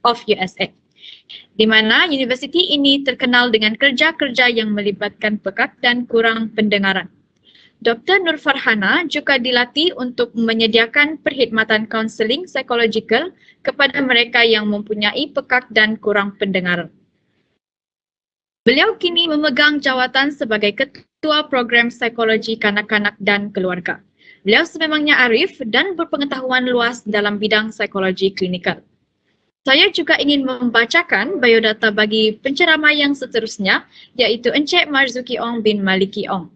of USA, di mana universiti ini terkenal dengan kerja-kerja yang melibatkan pekak dan kurang pendengaran. Dr. Nur Farhana juga dilatih untuk menyediakan perkhidmatan kaunseling psikologikal kepada mereka yang mempunyai pekak dan kurang pendengaran. Beliau kini memegang jawatan sebagai Ketua Program Psikologi Kanak-Kanak dan Keluarga. Beliau sememangnya arif dan berpengetahuan luas dalam bidang psikologi klinikal. Saya juga ingin membacakan biodata bagi penceramah yang seterusnya, iaitu Encik Marzuki Ong bin Maliki Ong.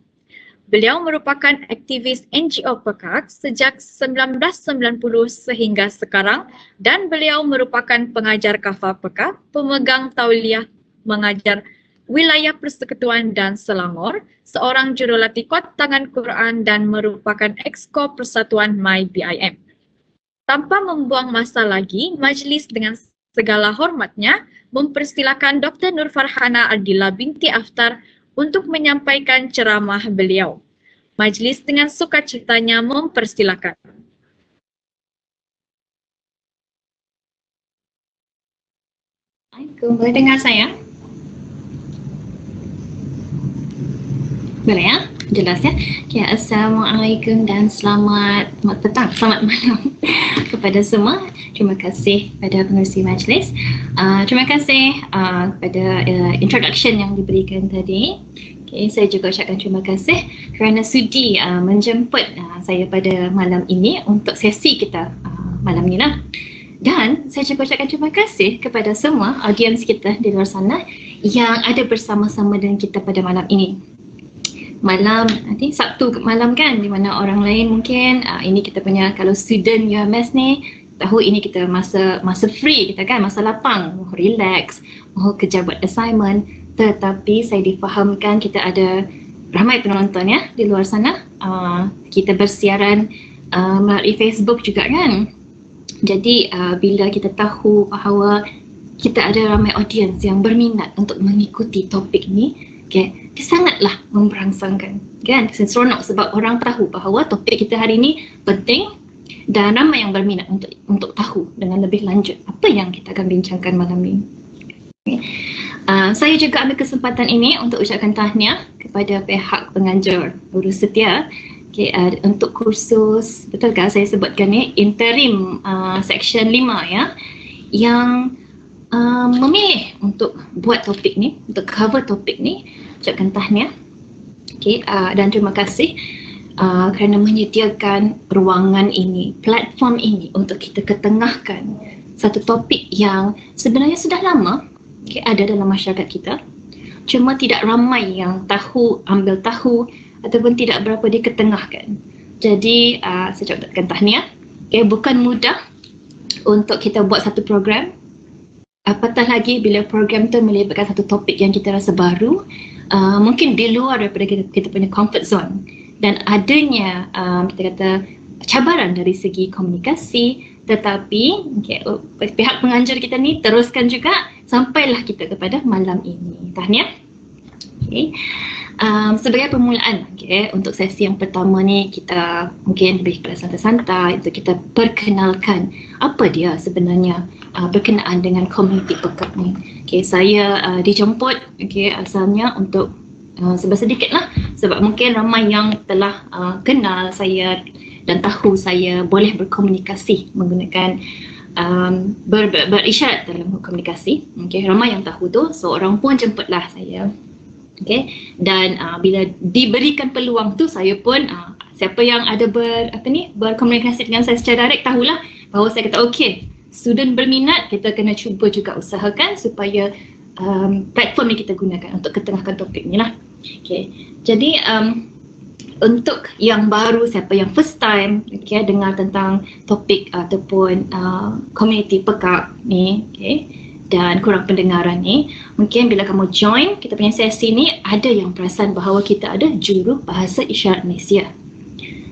Beliau merupakan aktivis NGO Pekak sejak 1990 sehingga sekarang dan beliau merupakan pengajar kafah Pekak, pemegang tauliah mengajar wilayah Persekutuan dan Selangor, seorang jurulatih kot tangan Quran dan merupakan exco Persatuan MyBIM. Tanpa membuang masa lagi, majlis dengan segala hormatnya mempersilakan Dr. Nur Farhana Ardila binti Aftar untuk menyampaikan ceramah beliau. Majlis dengan sukacitanya mempersilakan. Assalamualaikum, boleh dengar saya? Boleh ya? Jelas ya? Okay, Assalamualaikum dan selamat petang, selamat malam kepada semua. Terima kasih pada pengerusi majlis. Terima kasih pada introduction yang diberikan tadi. Okay, saya juga ucapkan terima kasih kerana sudi menjemput saya pada malam ini untuk sesi kita malam ni lah. Dan saya juga ucapkan terima kasih kepada semua audiens kita di luar sana yang ada bersama-sama dengan kita pada malam ini. Malam, nanti Sabtu malam kan, di mana orang lain mungkin ini kita punya, kalau student UMS ni tahu ini kita masa free kita kan, masa lapang, mau relax, mau kejar buat assignment. Tetapi saya difahamkan kita ada ramai penonton ya di luar sana. Kita bersiaran melalui Facebook juga kan. Jadi bila kita tahu bahawa kita ada ramai audiens yang berminat untuk mengikuti topik ni, okay, dia sangatlah memberangsangkan kan. Seronok sebab orang tahu bahawa topik kita hari ni penting dan ramai yang berminat untuk tahu dengan lebih lanjut apa yang kita akan bincangkan malam ni. Okay. Saya juga ambil kesempatan ini untuk ucapkan tahniah kepada pihak penganjur guru setia, okay, untuk kursus, betul kan saya sebutkan ni, interim section 5 ya, yang memilih untuk buat topik ni, untuk cover topik ni. Ucapkan tahniah, okay, dan terima kasih kerana menyediakan ruangan ini, platform ini untuk kita ketengahkan satu topik yang sebenarnya sudah lama, okay, ada dalam masyarakat kita, cuma tidak ramai yang ambil tahu ataupun tidak berapa diketengahkan. Jadi saya ucapkan tahniah, okay, bukan mudah untuk kita buat satu program, apatah lagi bila program tu melibatkan satu topik yang kita rasa baru, mungkin di luar daripada kita punya comfort zone, dan adanya kita kata cabaran dari segi komunikasi. Tetapi okay, pihak pengajar kita ni teruskan juga sampailah kita kepada malam ini. Tahniah. Okay. Sebagai permulaan, okay, untuk sesi yang pertama ni kita mungkin lebih pada santai-santai untuk kita perkenalkan apa dia sebenarnya berkenaan dengan komuniti pekak ni. Okay, saya dijemput, okay, asalnya untuk sedikit lah, sebab mungkin ramai yang telah kenal saya dan tahu saya boleh berkomunikasi menggunakan berisyarat dalam komunikasi. Okay, ramai yang tahu tu, so orang pun jemputlah saya. Okay, dan bila diberikan peluang tu, saya pun siapa yang ada berkomunikasi dengan saya secara direct tahulah bahawa saya kata okay, student berminat, kita kena cuba juga usahakan supaya platform yang kita gunakan untuk ketengahkan topik ni lah. Okay, jadi untuk yang baru, siapa yang first time okay, dengar tentang topik ataupun community pekak ni, okay, dan kurang pendengaran ni, mungkin bila kamu join kita punya sesi ni, ada yang perasan bahawa kita ada juru bahasa isyarat Malaysia.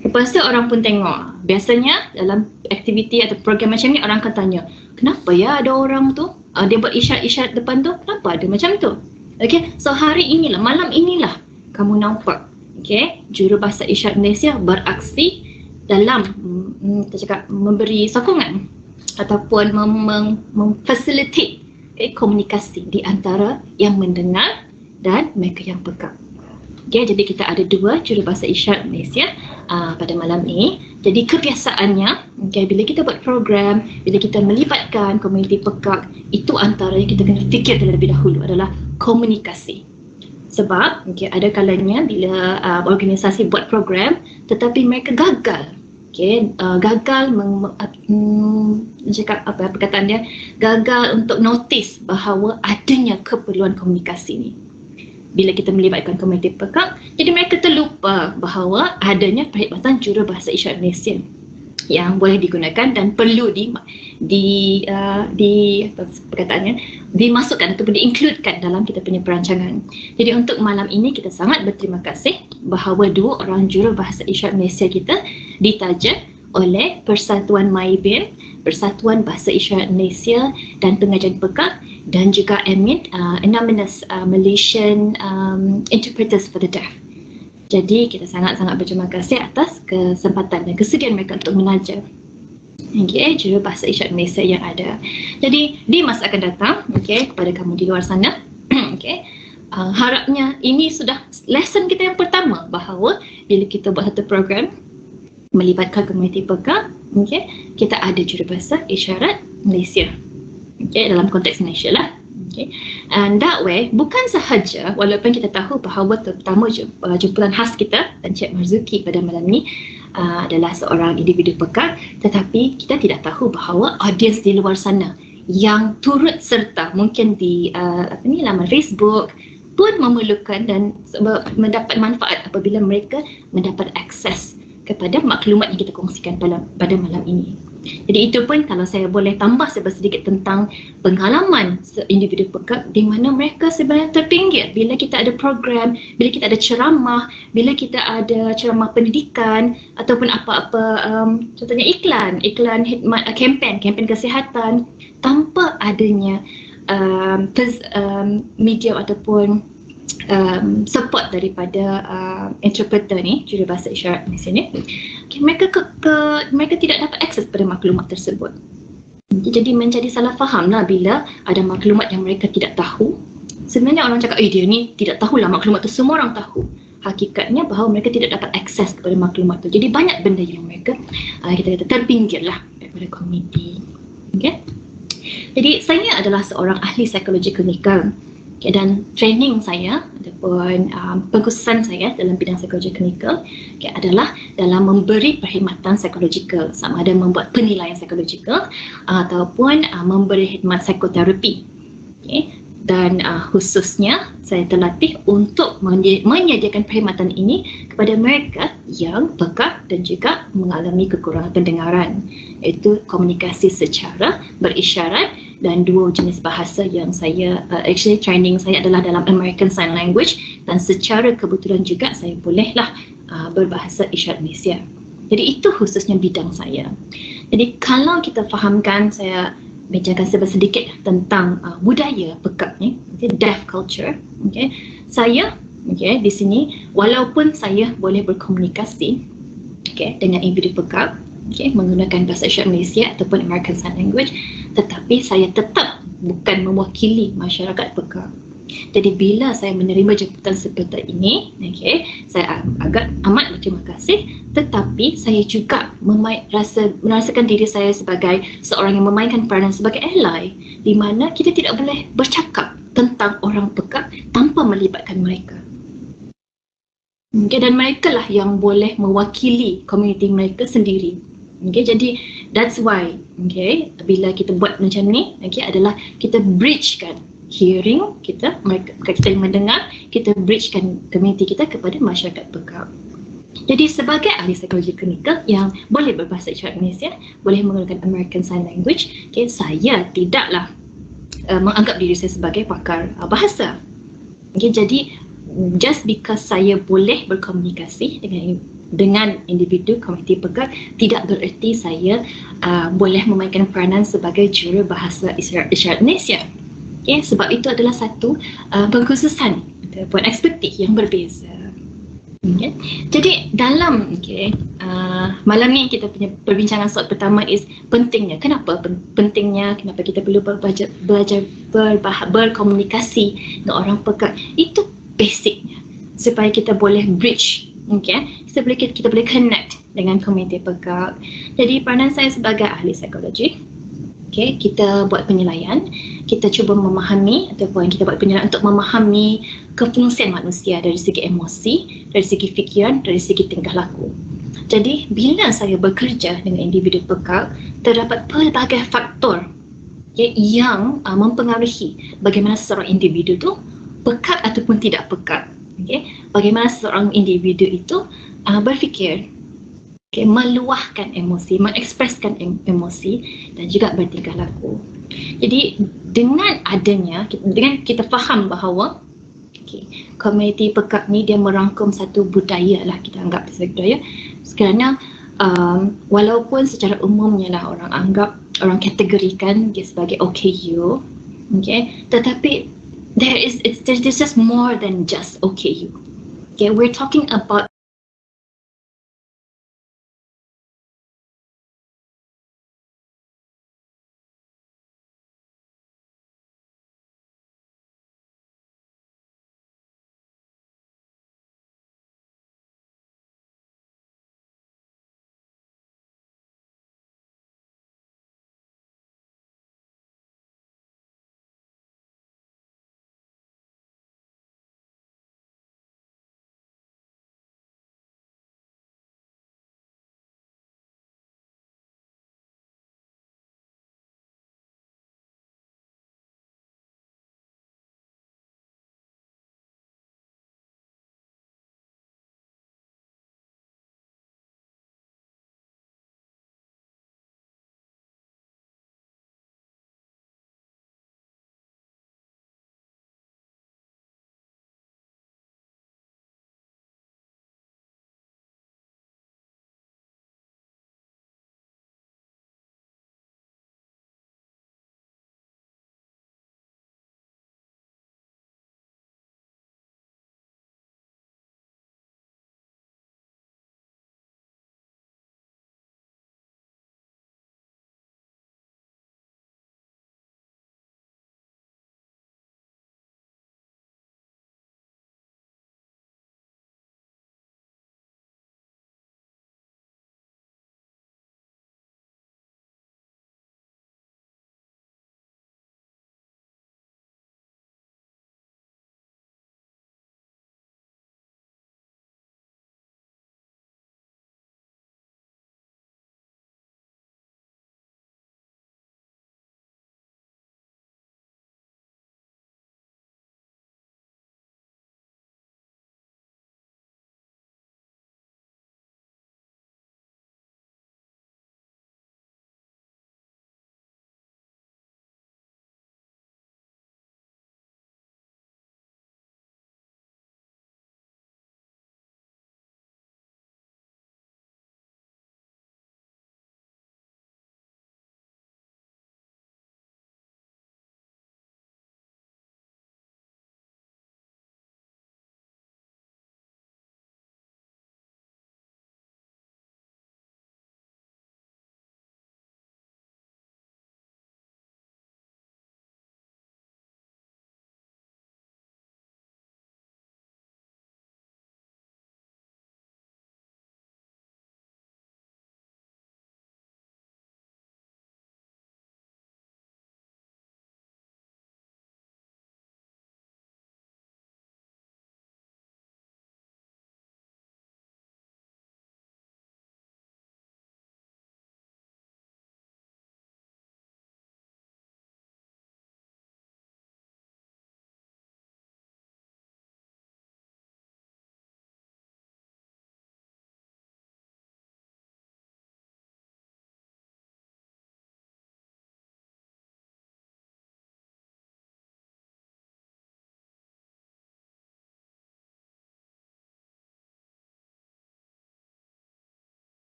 Lepas tu orang pun tengok, biasanya dalam aktiviti atau program macam ni orang akan tanya, kenapa ya ada orang tu dia buat isyarat-isyarat depan tu, kenapa ada macam tu? Okay, so hari inilah, malam inilah kamu nampak, okay, juru bahasa isyarat Malaysia beraksi dalam kita cakap memberi sokongan ataupun memfacilitate komunikasi di antara yang mendengar dan mereka yang peka. Okay, jadi kita ada 2 jurubahasa isyarat Malaysia pada malam ini. Jadi kebiasaannya, bila kita buat program, bila kita melibatkan komuniti pekak, itu antara yang kita kena fikir terlebih dahulu adalah komunikasi. Sebab ada kalanya bila organisasi buat program tetapi mereka gagal. Gagal cakap apa perkataan dia, gagal untuk notice bahawa adanya keperluan komunikasi ni. Bila kita melibatkan komuniti pekak, jadi mereka terlupa bahawa adanya perkhidmatan jurubahasa isyarat Malaysia yang boleh digunakan dan perlu dimasukkan ataupun diinkludkan dalam kita punya perancangan. Jadi untuk malam ini kita sangat berterima kasih bahawa 2 orang jurubahasa isyarat Malaysia kita ditaja oleh Persatuan Maibin, Persatuan Bahasa Isyarat Malaysia dan Pengajian Pekak, dan juga AMIT, Anonymous Malaysian Interpreters for the Deaf. Jadi kita sangat-sangat berterima kasih atas kesempatan dan kesediaan mereka untuk menaja jurubahasa isyarat Malaysia yang ada. Jadi di masa akan datang, kepada kamu di luar sana, harapnya ini sudah lesson kita yang pertama bahawa bila kita buat satu program melibatkan komuniti pekak, kita ada jurubahasa isyarat Malaysia. Dalam konteks Malaysia lah. And that way, bukan sahaja walaupun kita tahu bahawa terutama jemputan khas kita dan Cik Marzuki pada malam ni adalah seorang individu pekak, tetapi kita tidak tahu bahawa audiens di luar sana yang turut serta mungkin di laman Facebook pun memerlukan dan mendapat manfaat apabila mereka mendapat akses kepada maklumat yang kita kongsikan pada malam ini. Jadi itu pun kalau saya boleh tambah sedikit tentang pengalaman individu pekak di mana mereka sebenarnya terpinggir bila kita ada program, bila kita ada ceramah, bila kita ada ceramah pendidikan ataupun apa-apa contohnya iklan khidmat, kempen kesihatan, tanpa adanya medium ataupun support daripada interpreter ni, jurubahasa isyarat di sini, mereka tidak dapat akses pada maklumat tersebut. Jadi menjadi salah faham lah bila ada maklumat yang mereka tidak tahu. Sebenarnya orang cakap, dia ni tidak tahulah maklumat tu, semua orang tahu. Hakikatnya bahawa mereka tidak dapat akses kepada maklumat tu. Jadi banyak benda yang mereka kita kata terpinggir lah daripada komuniti. Jadi saya adalah seorang ahli psikologi klinikal. Dan training saya ataupun pengkhususan saya dalam bidang psikologi klinikal adalah dalam memberi perkhidmatan psikologikal, sama ada membuat penilaian psikologikal ataupun memberi khidmat psikoterapi. Dan khususnya saya terlatih untuk menyediakan perkhidmatan ini kepada mereka yang pekak dan juga mengalami kekurangan pendengaran, iaitu komunikasi secara berisyarat dan 2 jenis bahasa yang saya actually training saya adalah dalam American Sign Language, dan secara kebetulan juga saya bolehlah berbahasa isyarat Malaysia. Jadi itu khususnya bidang saya. Jadi kalau kita fahamkan, saya bincangkan sedikit tentang budaya pekak ni, deaf culture. Saya di sini walaupun saya boleh berkomunikasi dengan individu pekak menggunakan bahasa isyarat Malaysia ataupun American Sign Language, tetapi saya tetap bukan mewakili masyarakat pekak. Jadi bila saya menerima jemputan seperti ini, saya agak amat berterima kasih, tetapi saya juga merasakan diri saya sebagai seorang yang memainkan peranan sebagai ally, di mana kita tidak boleh bercakap tentang orang pekak tanpa melibatkan mereka. Dan mereka lah yang boleh mewakili komuniti mereka sendiri. Jadi that's why bila kita buat macam ni adalah kita bridgekan hearing kita, kita yang mendengar, kita bridgekan komuniti kita kepada masyarakat pekak. Jadi sebagai ahli psikologi klinikal yang boleh berbahasa isyarat Malaysia, boleh menggunakan American Sign Language, saya tidaklah menganggap diri saya sebagai pakar bahasa. Jadi just because saya boleh berkomunikasi dengan individu komuniti pekak, tidak bererti saya boleh memainkan peranan sebagai jurubahasa isyarat Malaysia. Sebab itu adalah satu pengkhususan ataupun ekspertis yang berbeza. Okay. Jadi dalam malam ni kita punya perbincangan slot pertama is pentingnya. Kenapa pentingnya? Kenapa kita perlu belajar berkomunikasi dengan orang peka? Itu basicnya supaya kita boleh bridge, kita boleh connect dengan komuniti pekak. Jadi peranan saya sebagai ahli psikologi, kita buat penilaian, kita cuba memahami ataupun kita buat penilaian untuk memahami kefungsian manusia dari segi emosi, dari segi fikiran, dari segi tingkah laku. Jadi bila saya bekerja dengan individu pekak, terdapat pelbagai faktor yang mempengaruhi bagaimana seseorang individu itu pekat ataupun tidak pekat. Bagaimana seseorang individu itu berfikir, meluahkan emosi, mengekspreskan emosi dan juga bertingkah laku. Jadi dengan kita faham bahawa komuniti pekak ni dia merangkum satu budaya lah, kita anggap sebagai budaya, kerana walaupun secara umumnya lah orang kategorikan dia sebagai OKU, tetapi there's just more than just OKU. We're talking about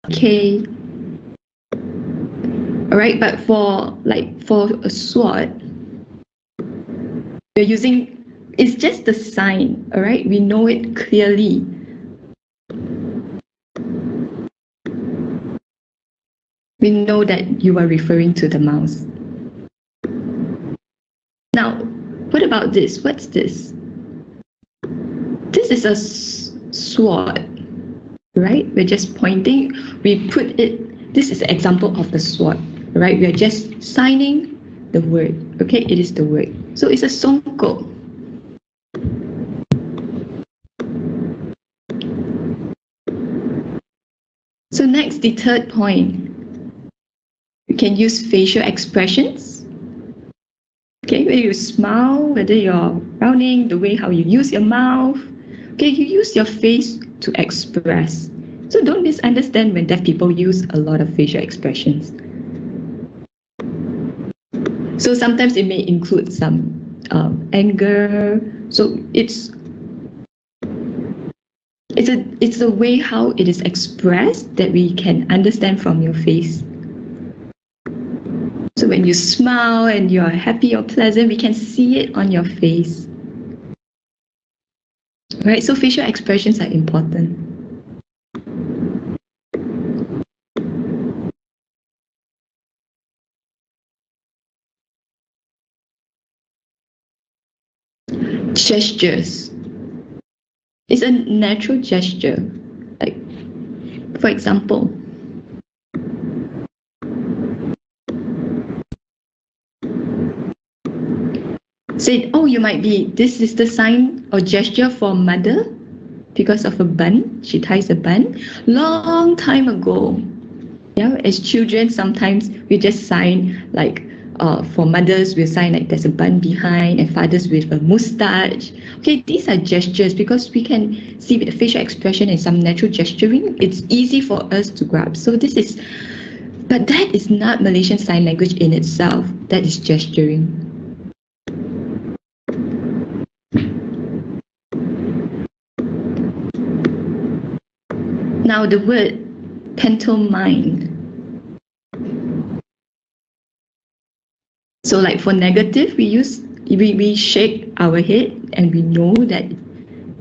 Okay. All right, but for a sword, we're using, it's just the sign, all right? We know it clearly. We know that you are referring to the mouse. Now, what about this? What's this? This is a sword, right? We're just pointing. We put it, this is an example of the sword, right? We are just signing the word, okay? It is the word. So it's a songko. So next, the third point. You can use facial expressions. Okay, whether you smile, whether you're frowning, the way how you use your mouth. Okay, you use your face to express. So don't misunderstand when deaf people use a lot of facial expressions. So sometimes it may include some anger. So it's a way how it is expressed that we can understand from your face. So when you smile and you are happy or pleasant, we can see it on your face. Right? So facial expressions are important. Gestures. It's a natural gesture. Like, for example, say, oh, you might be, this is the sign or gesture for mother because of a bun. She ties a bun. Long time ago, yeah, as children, sometimes we just sign like, for mothers, we sign like there's a bun behind, and fathers with a mustache. Okay, these are gestures because we can see with the facial expression and some natural gesturing, it's easy for us to grasp. So this is, but that is not Malaysian Sign Language in itself. That is gesturing. Now the word pantomime. So like for negative, we shake our head and we know that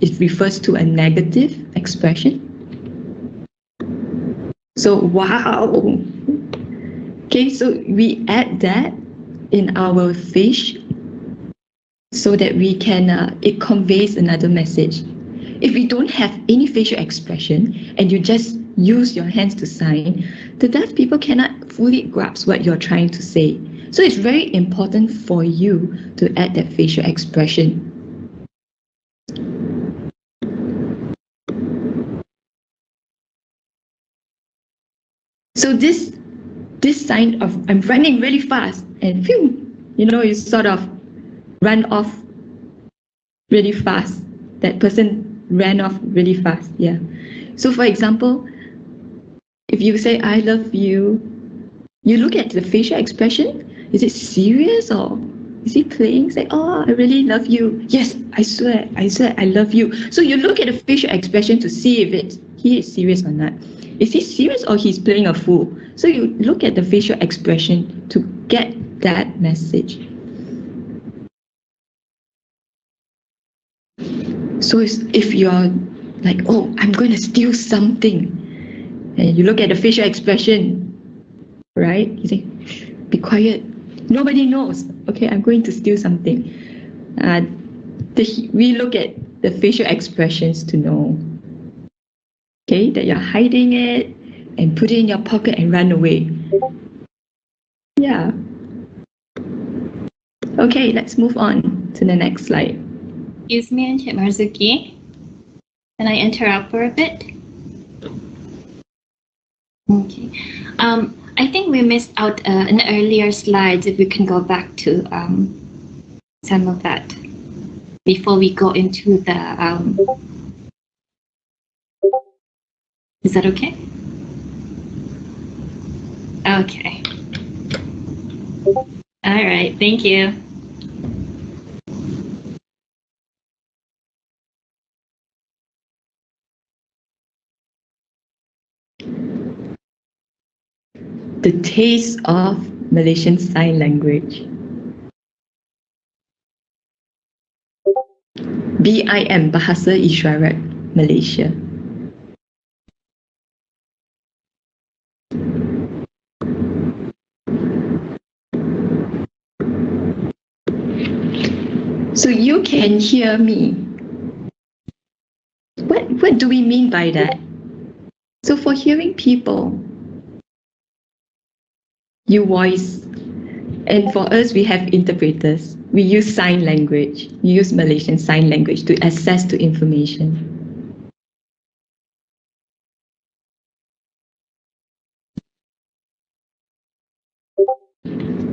it refers to a negative expression. So wow. Okay, so we add that in our face so that we can, it conveys another message. If we don't have any facial expression and you just use your hands to sign, the deaf people cannot fully grasp what you're trying to say. So it's very important for you to add that facial expression. So this sign of I'm running really fast and phew, you sort of run off really fast. That person ran off really fast. Yeah. So for example, if you say I love you, you look at the facial expression. Is it serious or is he playing? Say, oh, I really love you. Yes, I swear, I love you. So you look at the facial expression to see if he is serious or not. Is he serious or he's playing a fool? So you look at the facial expression to get that message. So if you're like, oh, I'm going to steal something, and you look at the facial expression, right? You say, be quiet. Nobody knows. Okay, I'm going to steal something. We look at the facial expressions to know, okay, that you're hiding it and put it in your pocket and run away. Yeah. Okay, let's move on to the next slide. Excuse me, Encik Marzuki. Can I interrupt for a bit? Okay. I think we missed out an earlier slide. If we can go back to some of that before we go into the. Is that okay? Okay. All right. Thank you. the taste of Malaysian Sign Language. BIM, Bahasa Isyarat Malaysia. So you can hear me. What do we mean by that? So for hearing people, you voice, and for us, we have interpreters. We use sign language. We use Malaysian Sign Language to access to information.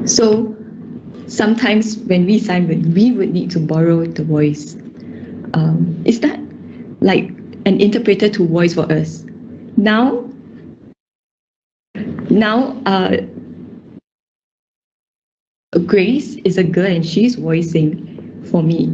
So sometimes when we sign, we would need to borrow the voice. Is that like an interpreter to voice for us? Now, Grace is a girl and she's voicing for me.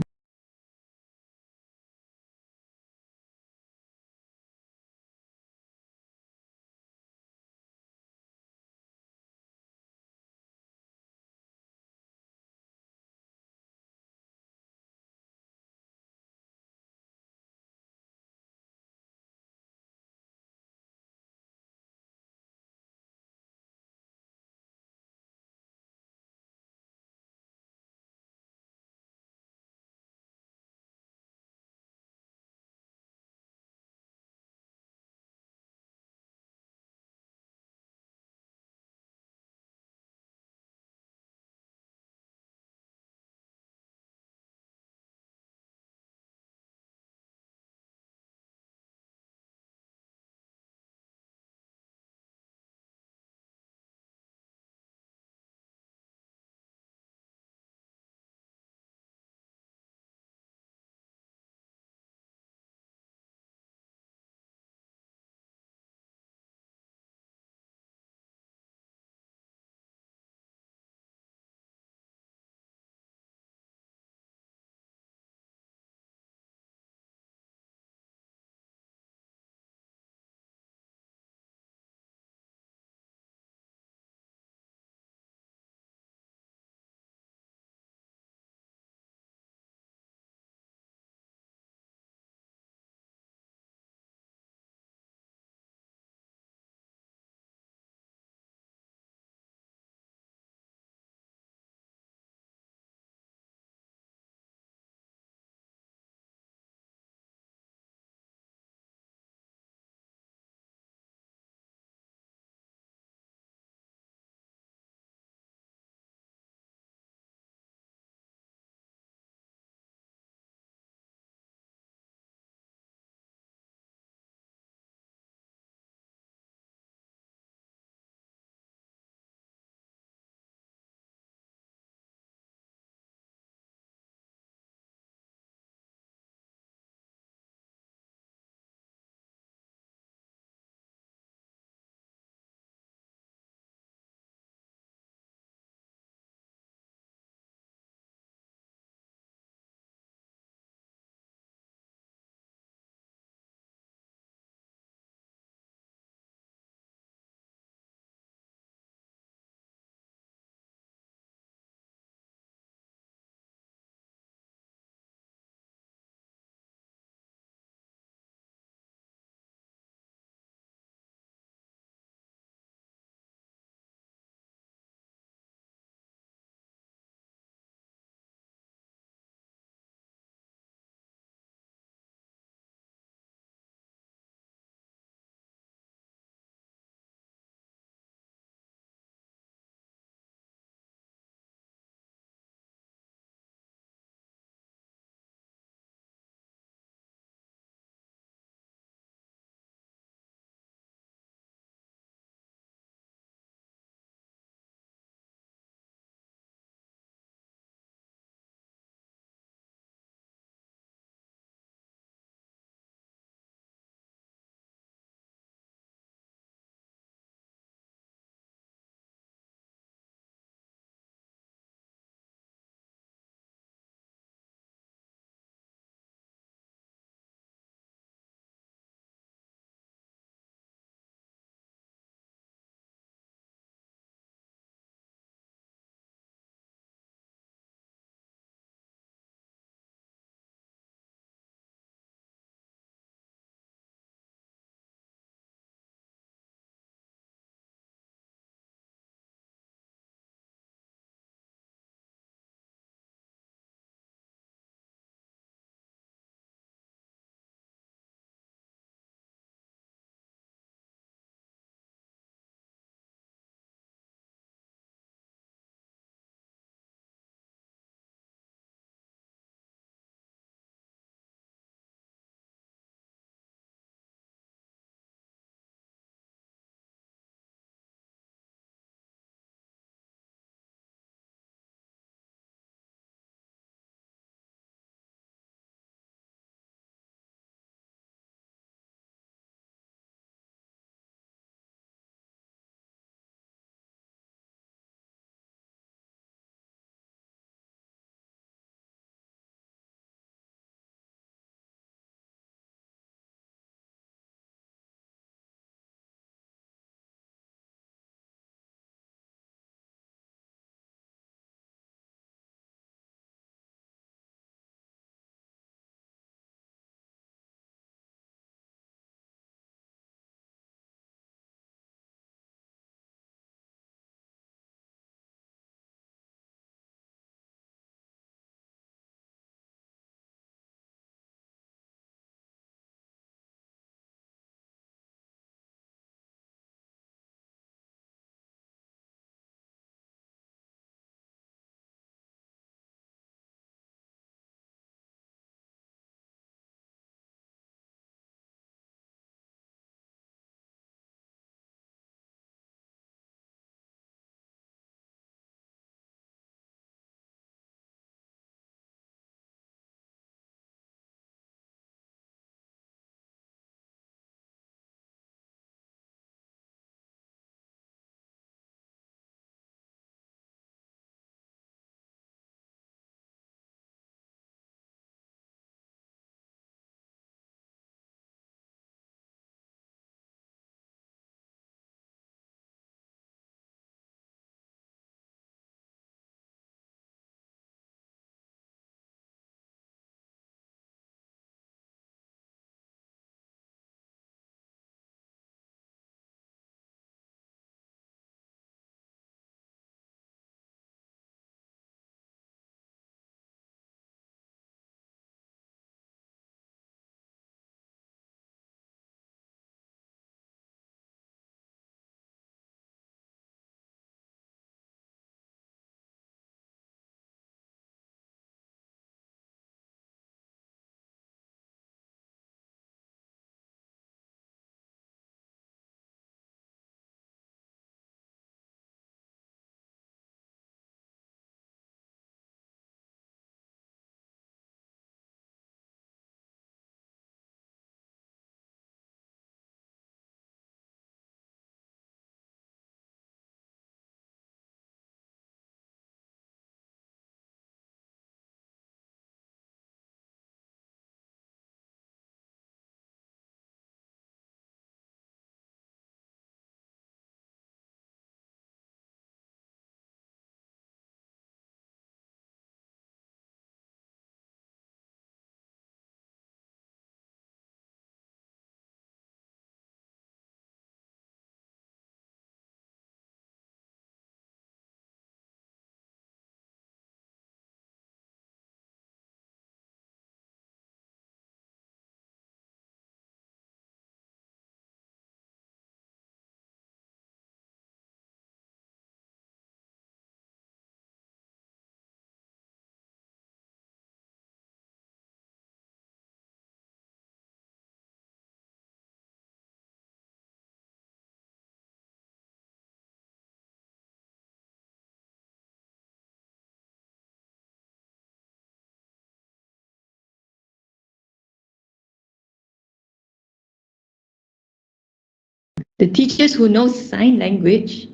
The teachers who know sign language,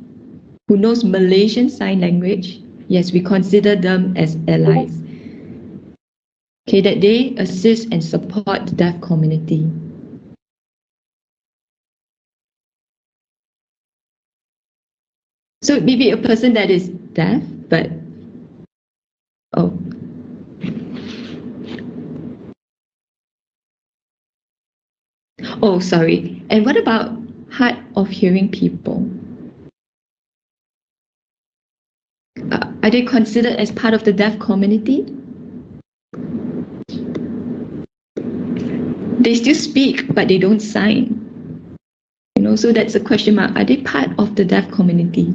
who knows Malaysian Sign Language, yes, we consider them as allies. Okay, that they assist and support the deaf community. So maybe a person that is deaf, but sorry. And what about hard of hearing people? Are they considered as part of the deaf community? They still speak, but they don't sign. So that's a question mark. Are they part of the deaf community?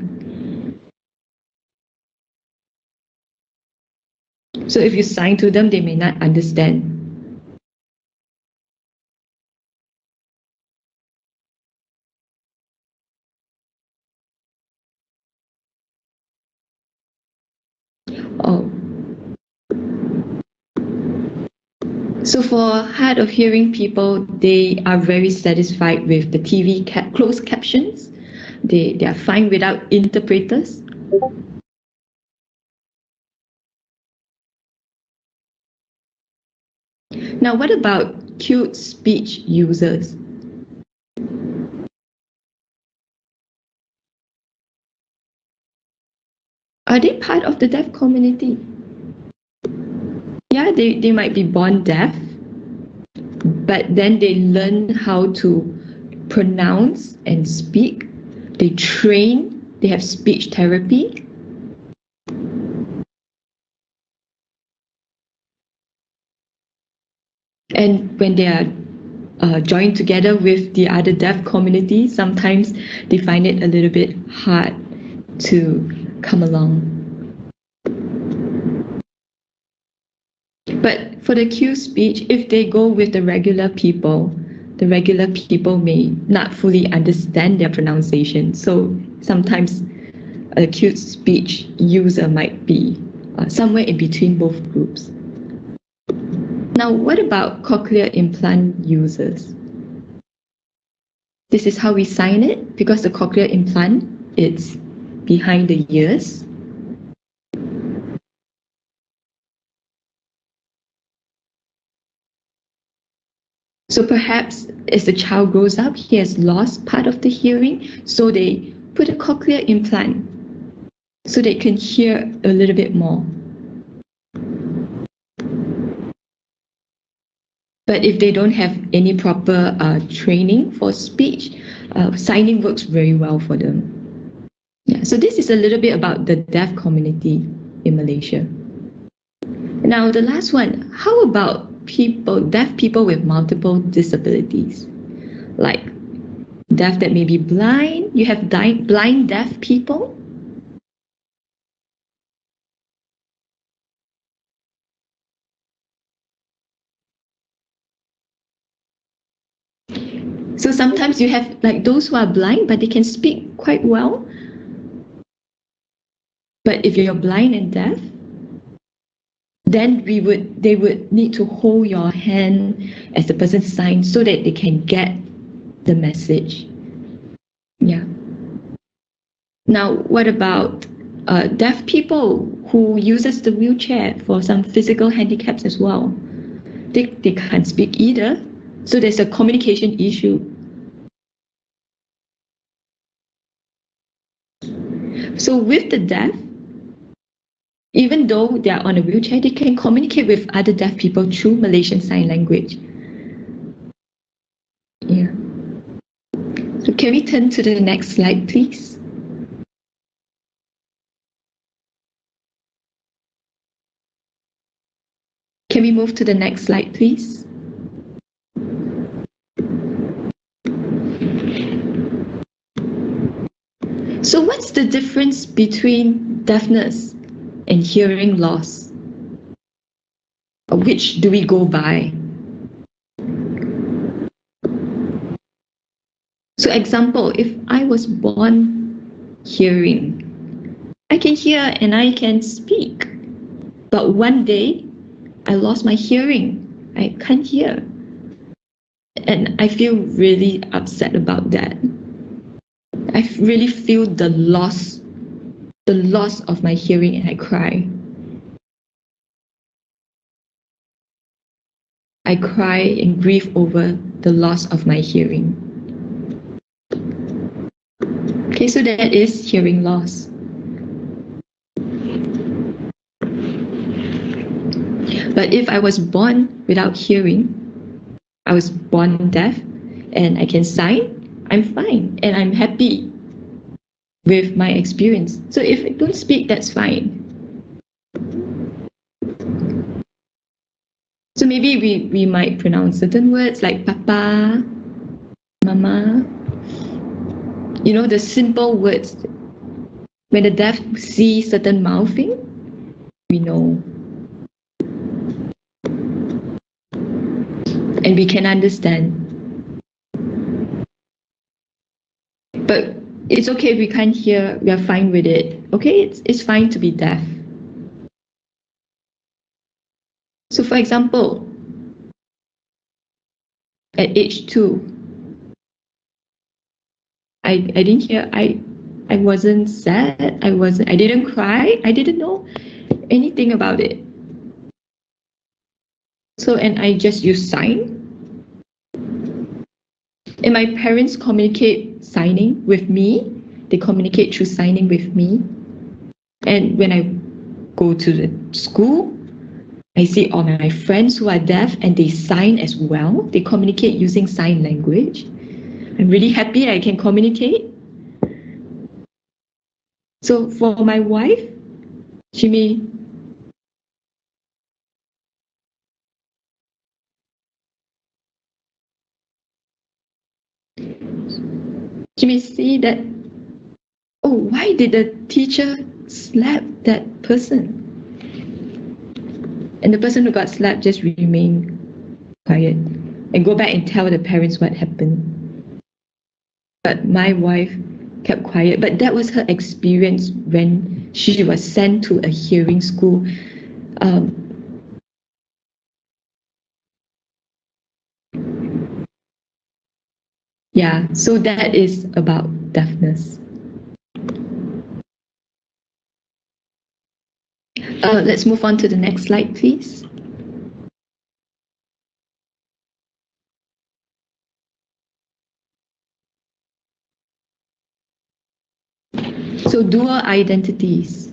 So if you sign to them, they may not understand. So for hard of hearing people, they are very satisfied with the TV closed captions. They are fine without interpreters. Now, what about cued speech users? Are they part of the deaf community? Yeah, they might be born deaf, but then they learn how to pronounce and speak. They train, they have speech therapy. And when they are joined together with the other deaf community, sometimes they find it a little bit hard to come along. But for the Q speech, if they go with the regular people may not fully understand their pronunciation. So sometimes a Q speech user might be somewhere in between both groups. Now, what about cochlear implant users? This is how we sign it, because the cochlear implant, it's behind the ears. So perhaps as the child grows up, he has lost part of the hearing, so they put a cochlear implant so they can hear a little bit more. But if they don't have any proper training for speech, signing works very well for them. Yeah, so this is a little bit about the deaf community in Malaysia. Now, the last one, how about deaf people with multiple disabilities? Like deaf that may be blind, you have blind deaf people. So sometimes you have like those who are blind, but they can speak quite well. But if you're blind and deaf, then they would need to hold your hand as the person signs so that they can get the message. Yeah. Now, what about deaf people who uses the wheelchair for some physical handicaps as well? They can't speak either, so there's a communication issue. So with the deaf, even though they are on a wheelchair, they can communicate with other deaf people through Malaysian Sign Language. Yeah. So can we turn to the next slide, please? Can we move to the next slide, please? So what's the difference between deafness and hearing loss? Which do we go by? So example, if I was born hearing, I can hear and I can speak. But one day, I lost my hearing. I can't hear. And I feel really upset about that. I really feel the loss of my hearing, and I cry. I cry and grieve over the loss of my hearing. Okay, so that is hearing loss. But if I was born without hearing, I was born deaf, and I can sign, I'm fine, and I'm happy with my experience. So if I don't speak, that's fine. So maybe we might pronounce certain words like papa, mama. You know, the simple words. When the deaf see certain mouthing, we know. And we can understand. But it's okay if we can't hear, we are fine with it. Okay, it's fine to be deaf. So for example, at age 2, I didn't hear, I wasn't sad, I didn't cry, I didn't know anything about it. So, and I just use sign. And my parents communicate signing with me. They communicate through signing with me. And when I go to the school, I see all my friends who are deaf and they sign as well. They communicate using sign language. I'm really happy I can communicate. So for my wife, she may see that, oh, why did the teacher slap that person? And the person who got slapped just remained quiet and go back and tell the parents what happened. But my wife kept quiet. But that was her experience when she was sent to a hearing school. Yeah, so that is about deafness. Let's move on to the next slide, please. So dual identities.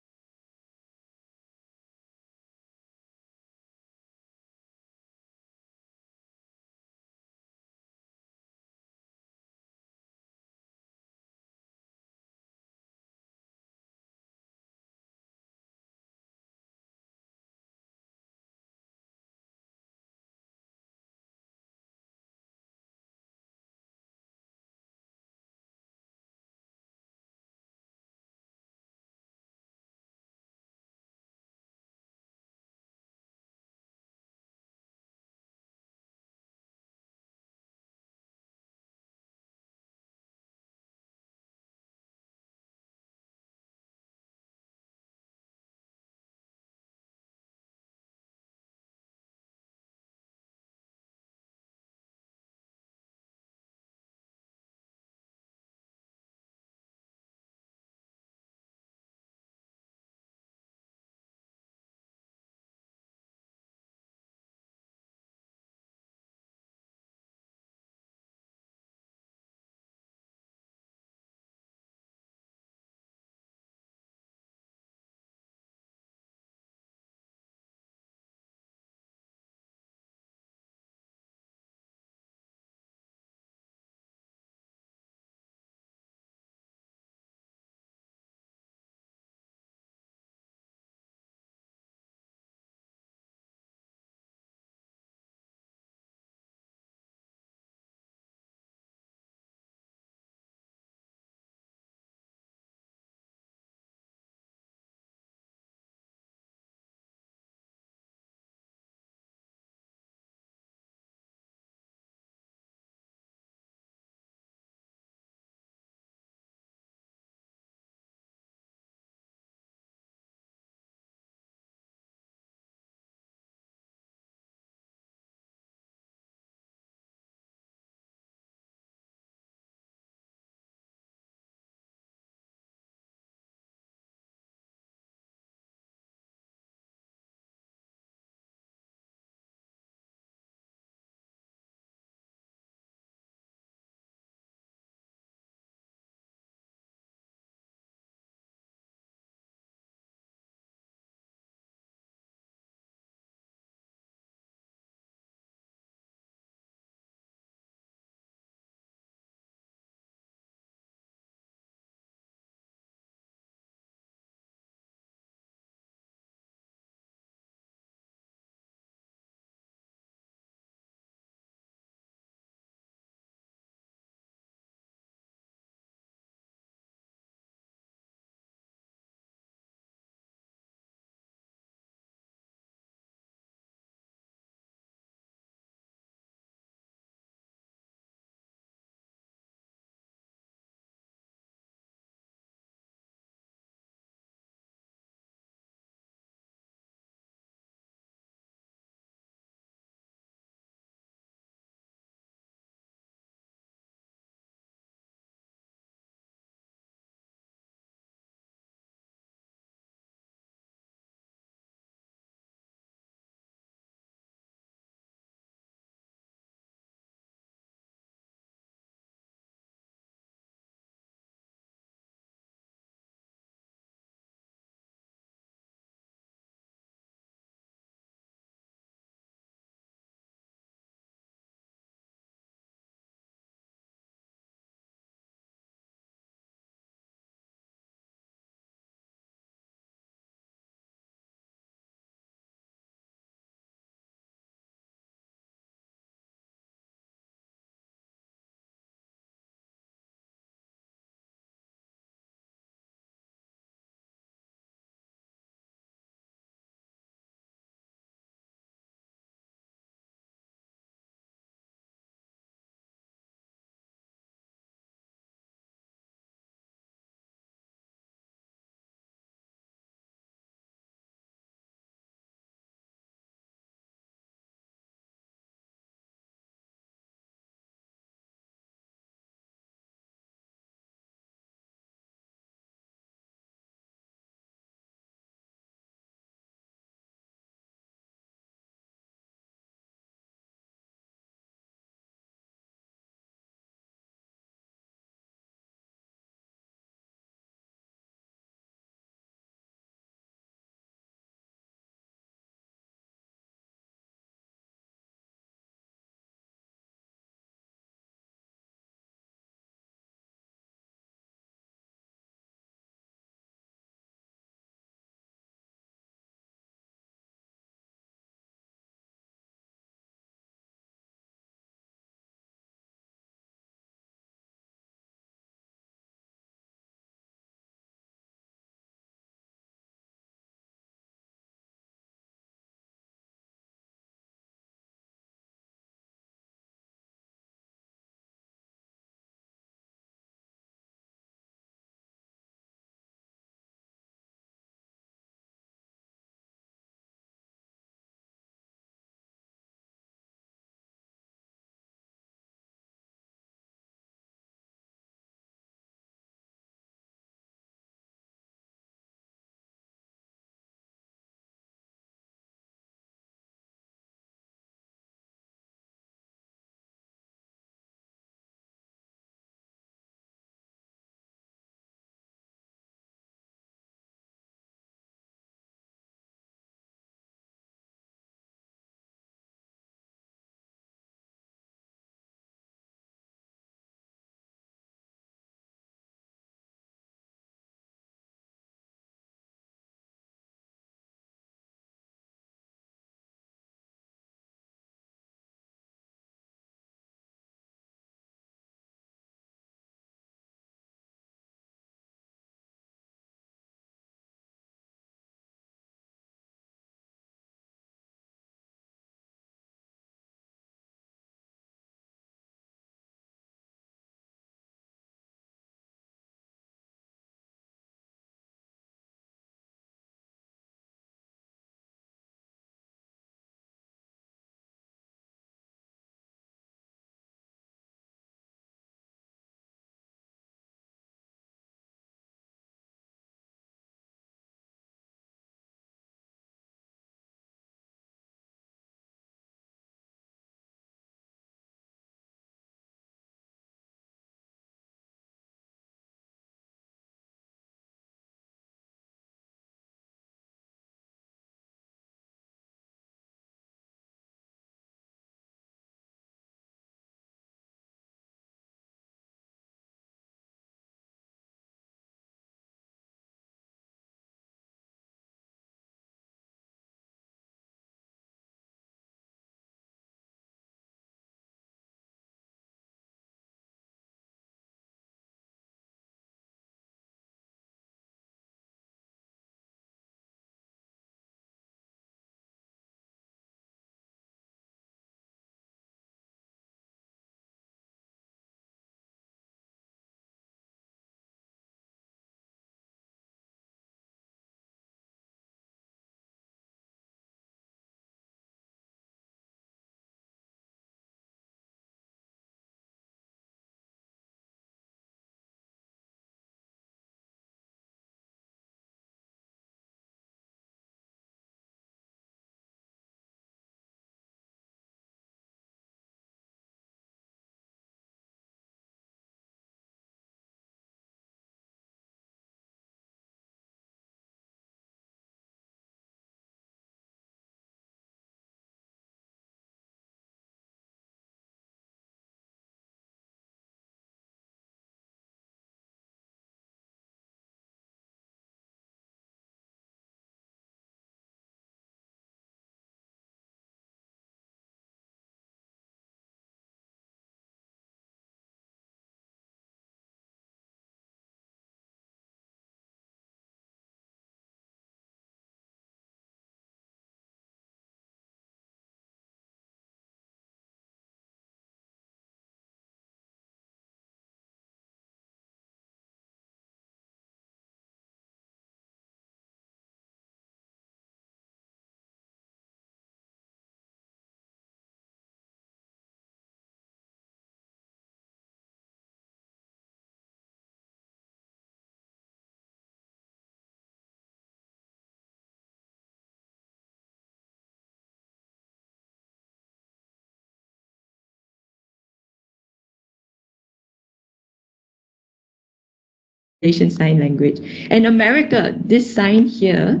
Malaysian Sign Language. And America, this sign here,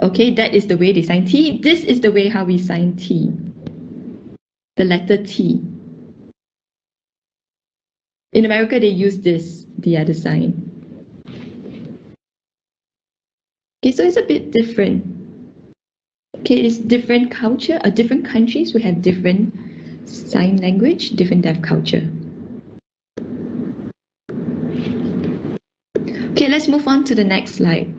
okay, that is the way they sign T. This is the way how we sign T, the letter T. In America, they use this, the other sign. Okay, so it's a bit different. Okay, it's different culture, different countries will have different sign language, different deaf culture. Okay, let's move on to the next slide.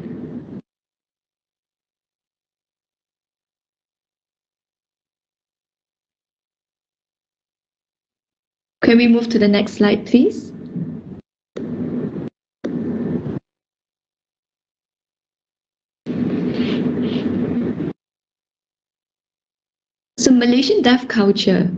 Can we move to the next slide, please? So Malaysian deaf culture.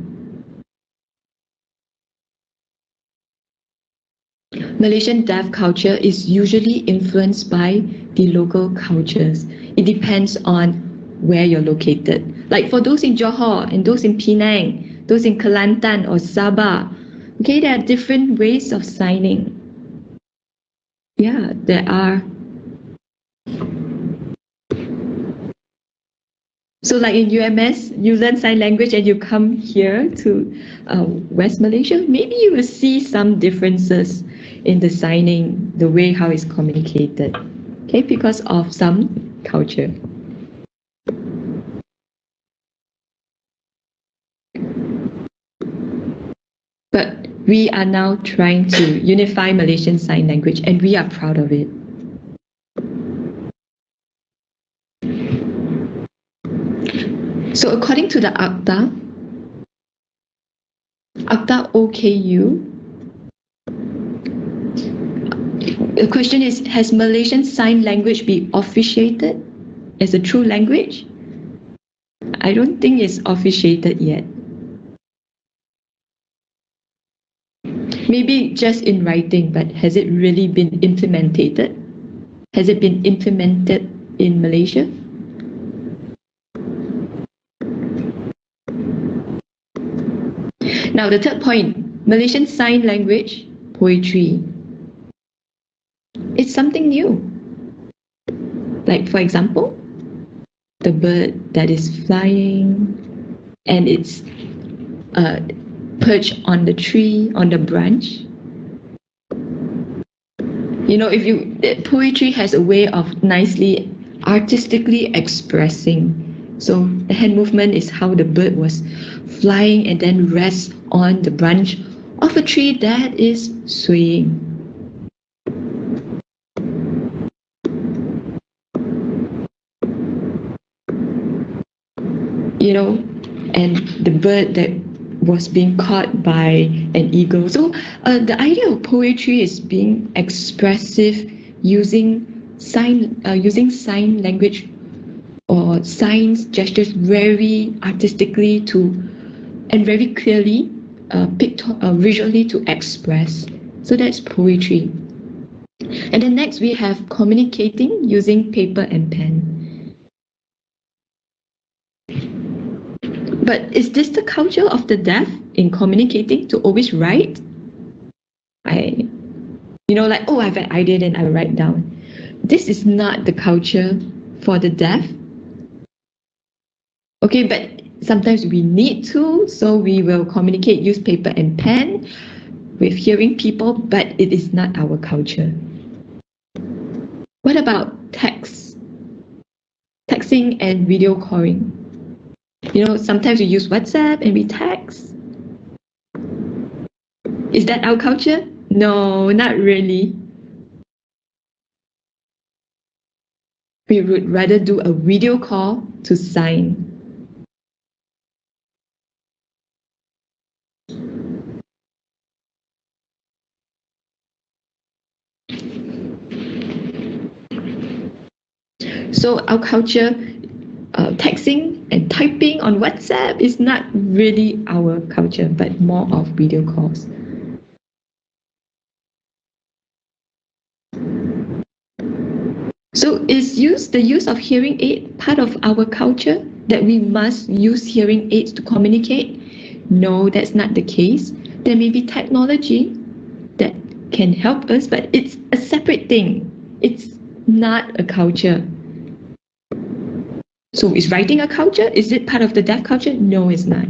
Malaysian deaf culture is usually influenced by the local cultures. It depends on where you're located. Like for those in Johor and those in Penang, those in Kelantan or Sabah, okay, there are different ways of signing. Yeah, there are. So like in UMS, you learn sign language and you come here to West Malaysia, maybe you will see some differences in the signing, the way how it's communicated, okay, because of some culture. But we are now trying to unify Malaysian Sign Language and we are proud of it. So according to the ACTA OKU, the question is, has Malaysian Sign Language been officiated as a true language? I don't think it's officiated yet. Maybe just in writing, but has it really been implemented? Has it been implemented in Malaysia? Now the third point, Malaysian Sign Language poetry. It's something new. Like for example, the bird that is flying and it's perched on the tree, on the branch. You know, poetry has a way of nicely, artistically expressing. So the hand movement is how the bird was flying and then rests on the branch of a tree that is swaying. You know, and the bird that was being caught by an eagle. So the idea of poetry is being expressive using sign language or signs, gestures very artistically and very clearly, visually to express. So that's poetry. And then next we have communicating using paper and pen. But is this the culture of the deaf in communicating to always write? Like, oh, I have an idea, then I write down. This is not the culture for the deaf. Okay, but sometimes we need to, so we will communicate, use paper and pen with hearing people, but it is not our culture. What about texting and video calling? You know, sometimes we use WhatsApp and we text. Is that our culture? No, not really. We would rather do a video call to sign. So our culture, texting and typing on WhatsApp is not really our culture, but more of video calls. So is the use of hearing aid part of our culture, that we must use hearing aids to communicate? No, that's not the case. There may be technology that can help us, but it's a separate thing. It's not a culture. So is writing a culture? Is it part of the deaf culture? No, it's not.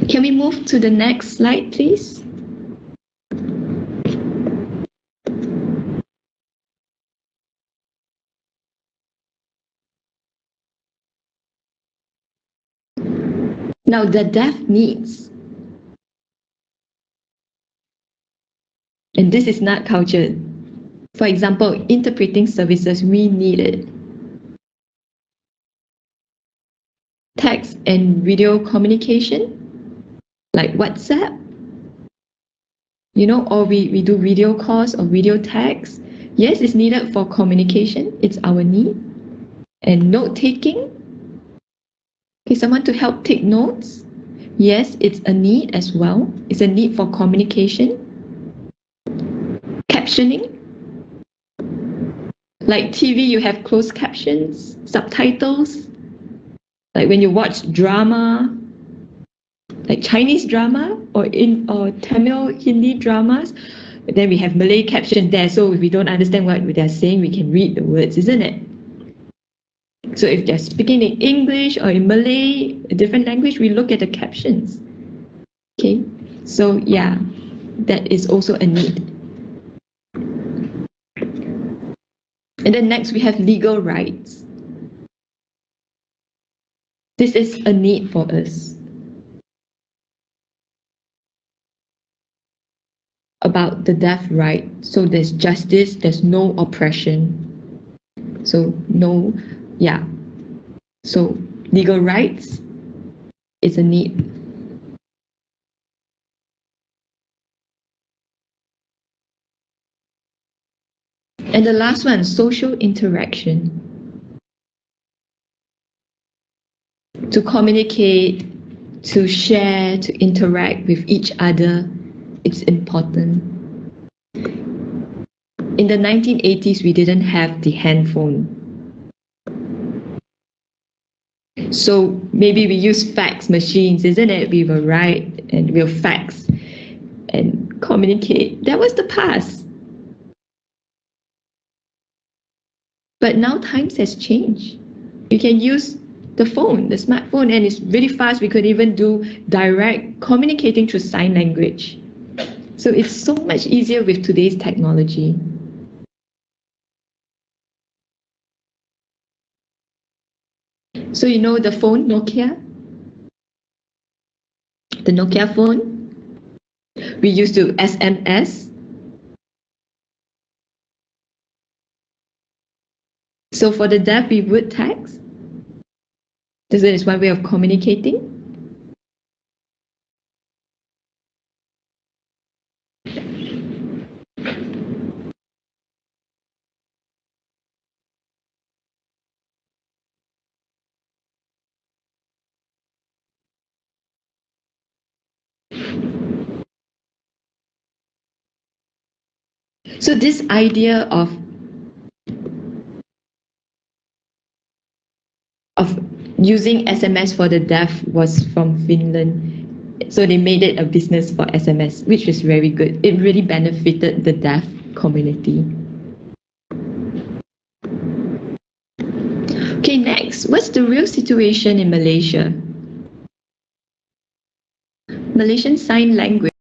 Can we move to the next slide, please? Now, the deaf needs. And this is not culture. For example, interpreting services, we need it. Text and video communication, like WhatsApp, or we do video calls or video text. Yes, it's needed for communication. It's our need. And note taking. Okay, someone to help take notes. Yes, it's a need as well. It's a need for communication. Captioning. Like TV, you have closed captions, subtitles. Like when you watch drama, like Chinese drama or Tamil Hindi dramas, then we have Malay caption there. So if we don't understand what they're saying, we can read the words, isn't it? So if they're speaking in English or in Malay, a different language, we look at the captions. Okay, so yeah, that is also a need. And then next we have legal rights. This is a need for us. About the deaf right. So there's justice, there's no oppression. So no, yeah. So legal rights is a need. And the last one, social interaction. To communicate, to share, to interact with each other, it's important. In the 1980s, we didn't have the handphone. So maybe we use fax machines, isn't it? We will write and we'll fax and communicate. That was the past. But now times has changed. You can use the phone, the smartphone, and it's really fast. We could even do direct communicating through sign language. So it's so much easier with today's technology. So you know the phone, Nokia? The Nokia phone? We used to SMS. So for the deaf, we would text. This is one way of communicating. So this idea of using SMS for the deaf was from Finland. So they made it a business for SMS, which is very good. It really benefited the deaf community. Okay, next, what's the real situation in Malaysia? Malaysian Sign Language.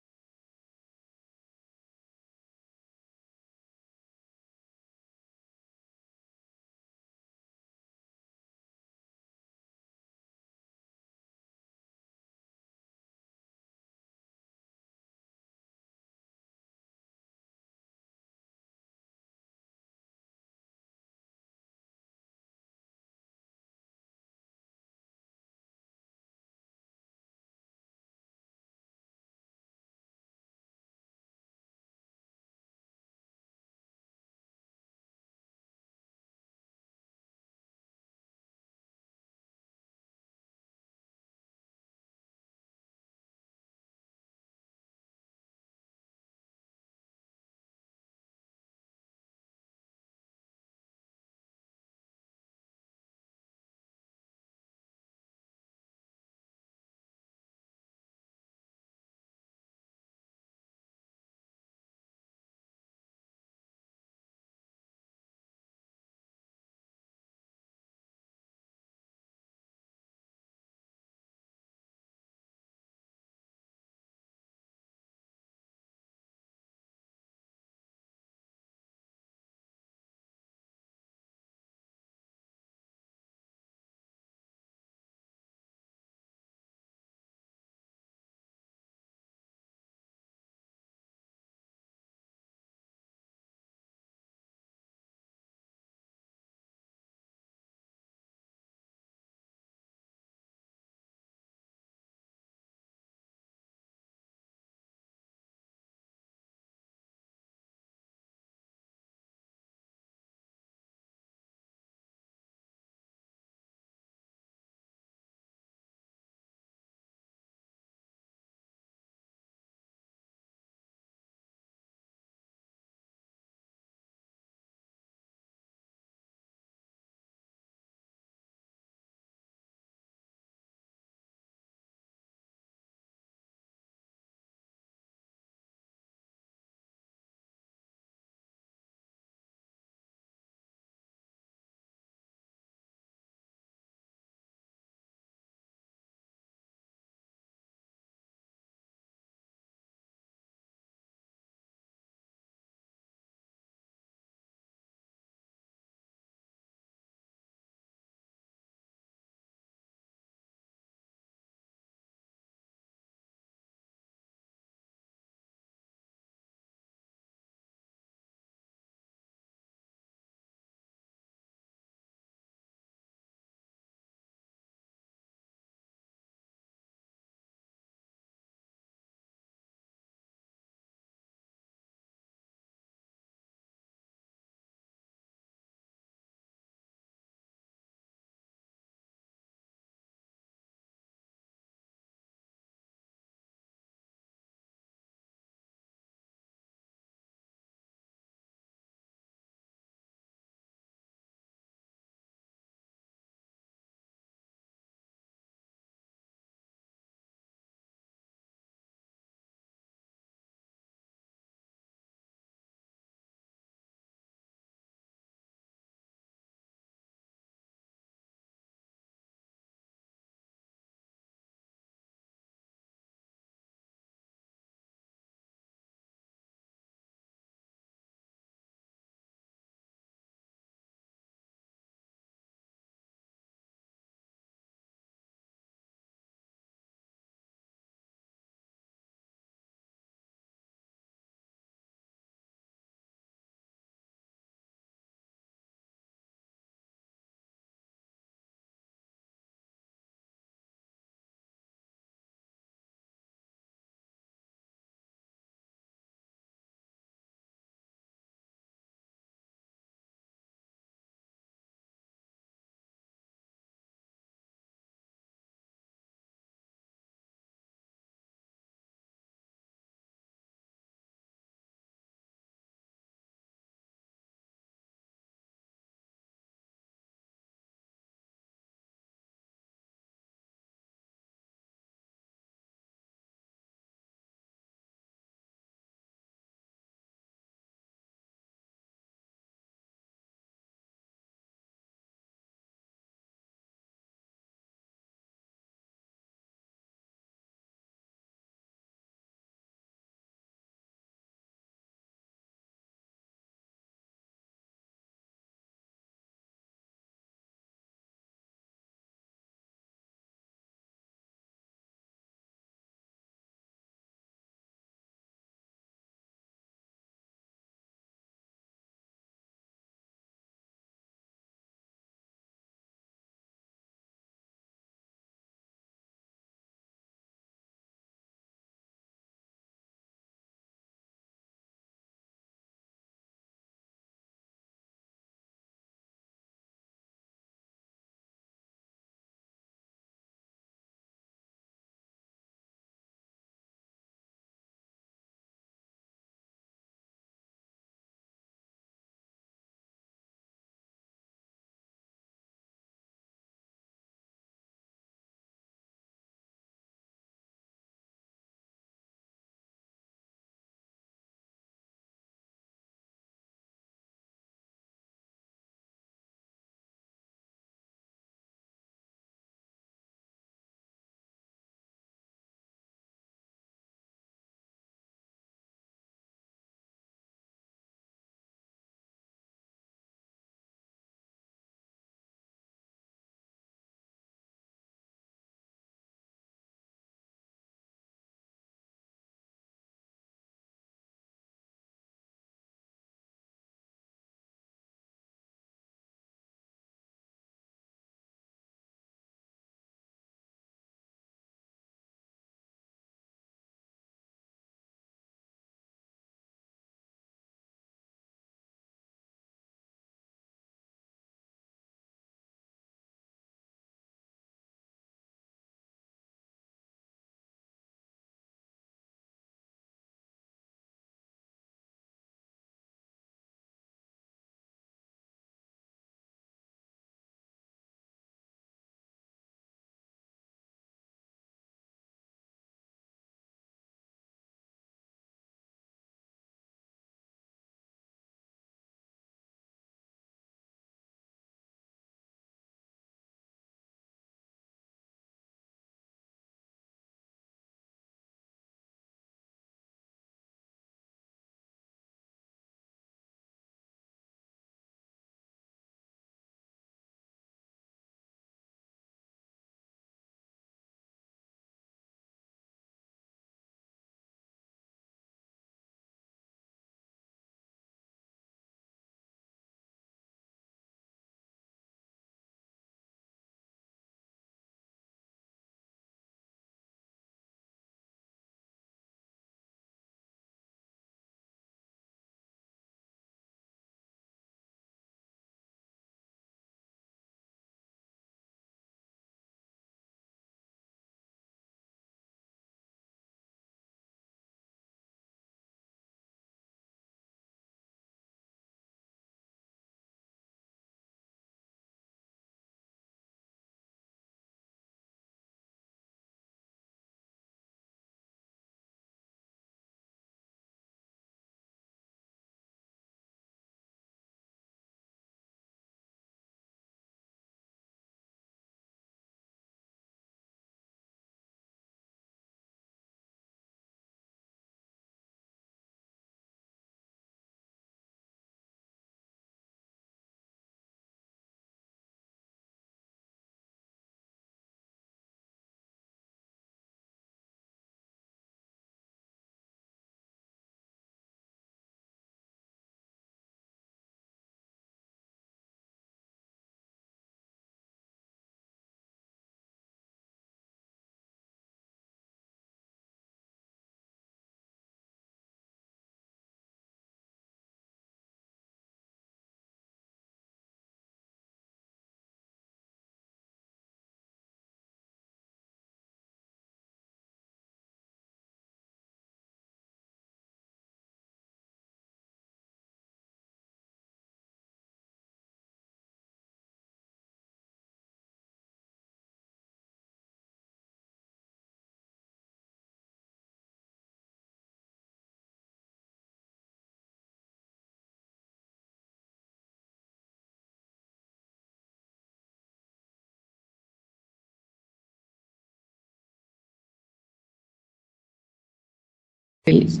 aids.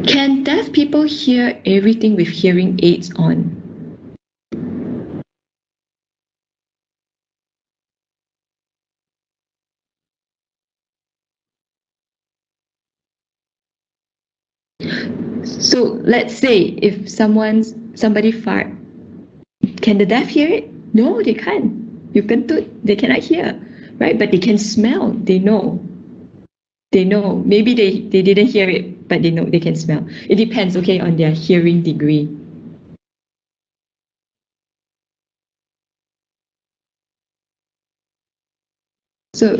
Can deaf people hear everything with hearing aids on? So let's say if somebody fart, can the deaf hear it? No, they can't. You kentut, they cannot hear, right? But they can smell. They know. They know. Maybe they didn't hear it, but they know, they can smell. It depends, okay, on their hearing degree. So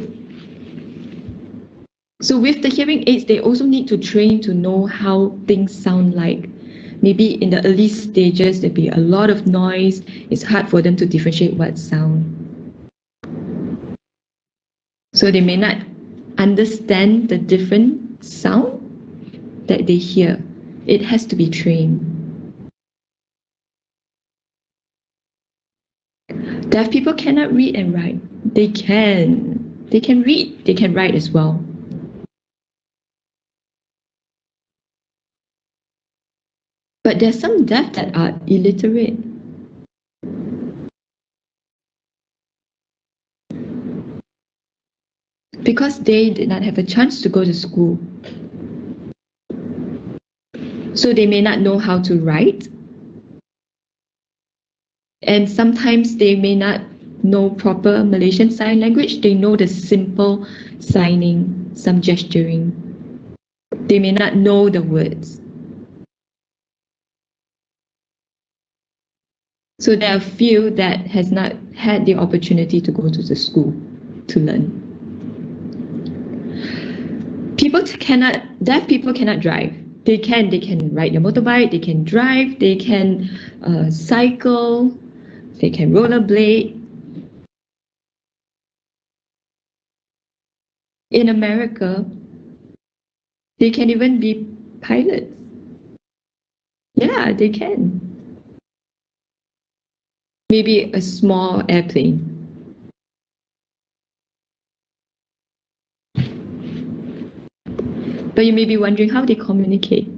with the hearing aids, they also need to train to know how things sound like. Maybe in the early stages, there'll be a lot of noise. It's hard for them to differentiate what sound. So they may not understand the different sound that they hear. It has to be trained. Deaf people cannot read and write. They can. They can read, they can write as well. But there's some deaf that are illiterate. Because they did not have a chance to go to school. So they may not know how to write. And sometimes they may not know proper Malaysian Sign Language. They know the simple signing, some gesturing. They may not know the words. So there are few that has not had the opportunity to go to the school to learn. Deaf people cannot drive. They can ride a motorbike, they can drive, they can cycle, they can rollerblade. In America, they can even be pilots. Yeah, they can. Maybe a small airplane. But you may be wondering how they communicate.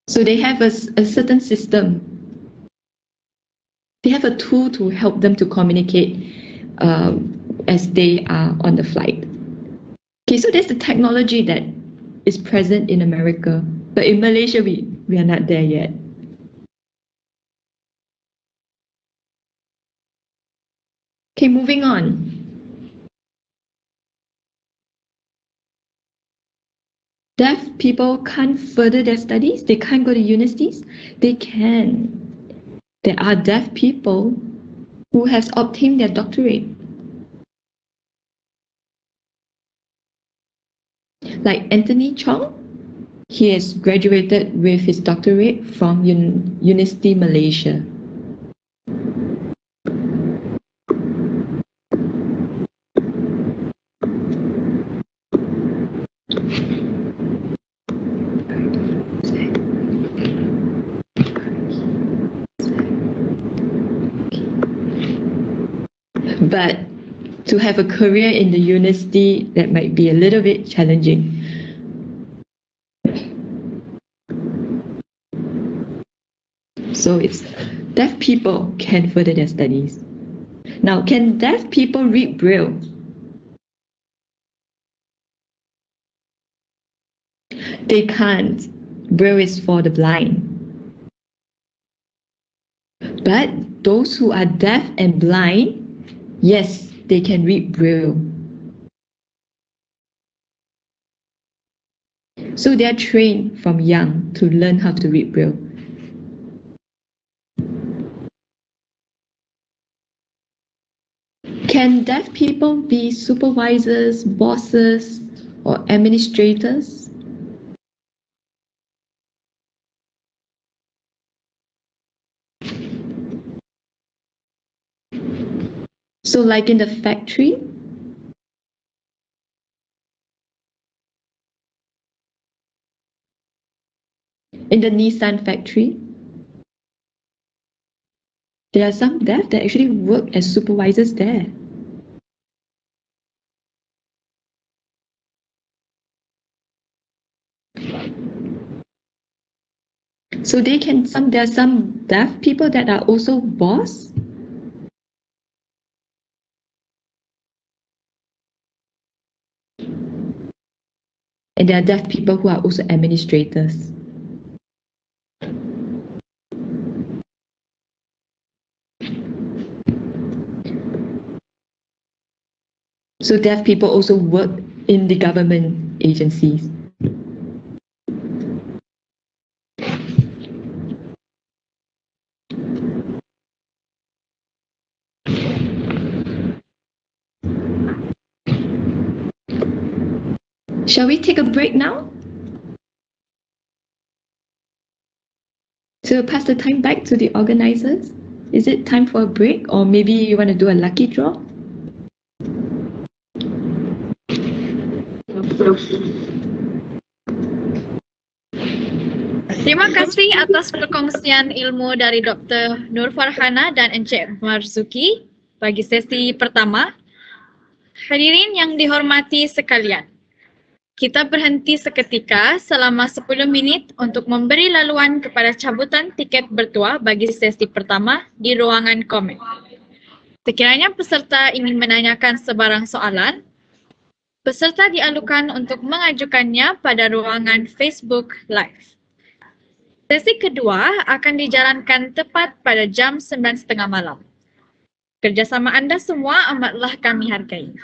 So they have a certain system. They have a tool to help them to communicate as they are on the flight. Okay, so there's the technology that is present in America, but in Malaysia we are not there yet. Okay, moving on. Deaf people can't further their studies. They can't go to universities. They can. There are deaf people who have obtained their doctorate. Like Anthony Chong, he has graduated with his doctorate from University Malaysia. But to have a career in the university, that might be a little bit challenging. So it's deaf people can further their studies. Now, can deaf people read Braille? They can't. Braille is for the blind. But those who are deaf and blind, yes, they can read Braille. So they are trained from young to learn how to read Braille. Can deaf people be supervisors, bosses, or administrators? So like in the factory, In the Nissan factory, there are some deaf that actually work as supervisors there. So there are some deaf people that are also boss. And there are deaf people who are also administrators. So deaf people also work in the government agencies. Shall we take a break now? To pass the time back to the organizers? Is it time for a break, or maybe you want to do a lucky draw? Terima kasih atas perkongsian ilmu dari Dr. Nur Farhana dan Encik Marzuki bagi sesi pertama. Hadirin yang dihormati sekalian, kita berhenti seketika selama 10 minit untuk memberi laluan kepada cabutan tiket bertuah bagi sesi pertama di ruangan komen. Sekiranya peserta ingin menanyakan sebarang soalan, peserta dialukan untuk mengajukannya pada ruangan Facebook Live. Sesi kedua akan dijalankan tepat pada jam 9.30 malam. Kerjasama anda semua amatlah kami hargai.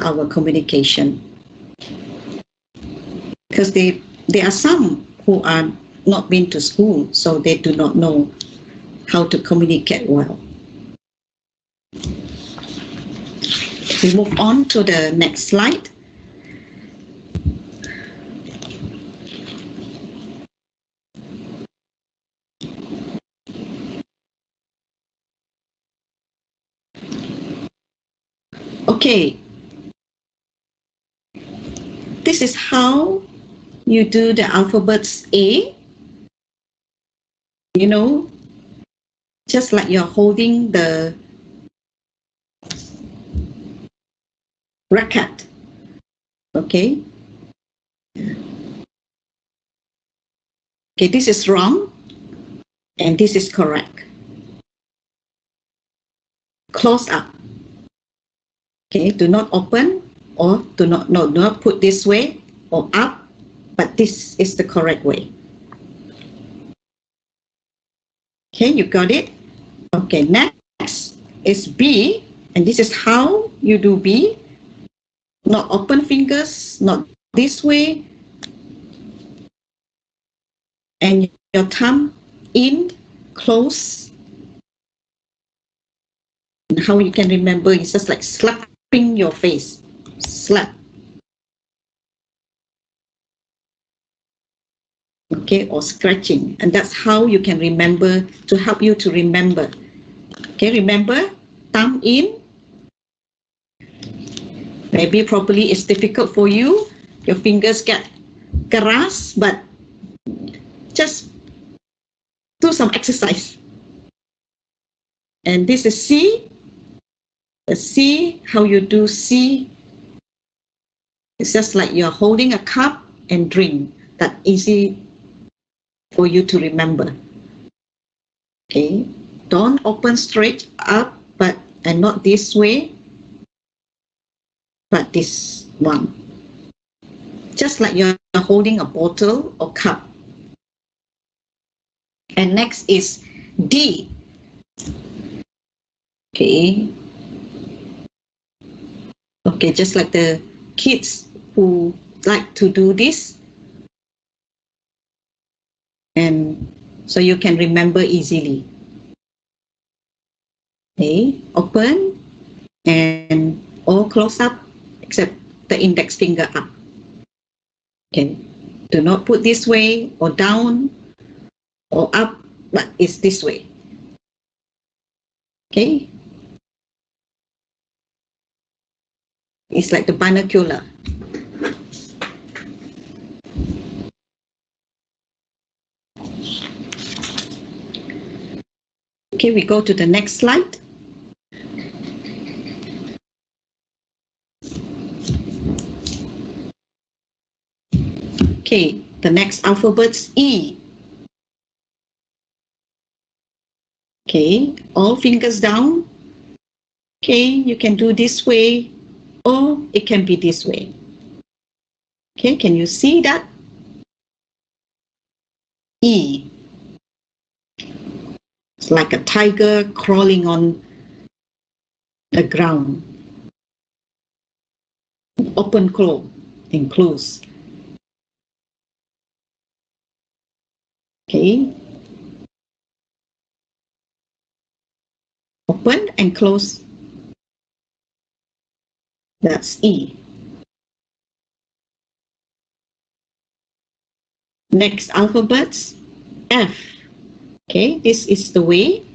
our communication. Because there are some who are not been to school, so they do not know how to communicate well. We move on to the next slide. Okay, this is how you do the alphabets A. You know, just like you're holding the racket. Okay. Okay, this is wrong and this is correct. Close up. Okay, do not open or do not put this way or up, but this is the correct way. Okay, you got it? Okay, next is B, and this is how you do B. Not open fingers, not this way, and your thumb in, close. And how you can remember, it's just like slapping your face. Slap. Okay, or scratching. And that's how you can remember, to help you to remember. Okay, remember, thumb in. Maybe probably it's difficult for you. Your fingers get keras, but just do some exercise. And this is C. The C, how you do C. It's just like you're holding a cup and drink. That easy for you to remember. Okay, don't open straight up, and not this way, but this one. Just like you're holding a bottle or cup. And next is D. Okay. Okay, just like the kids who like to do this. And so you can remember easily. Okay, open and all close up except the index finger up. Okay, do not put this way or down or up, but it's this way. Okay, it's like the binocular. Okay, we go to the next slide. Okay, the next alphabet's E. Okay, all fingers down. Okay, you can do this way or it can be this way. Okay, can you see that? E. It's like a tiger crawling on the ground. Open, close, and close. Okay. Open and close. That's E. Next alphabets, F. Okay, this is the way.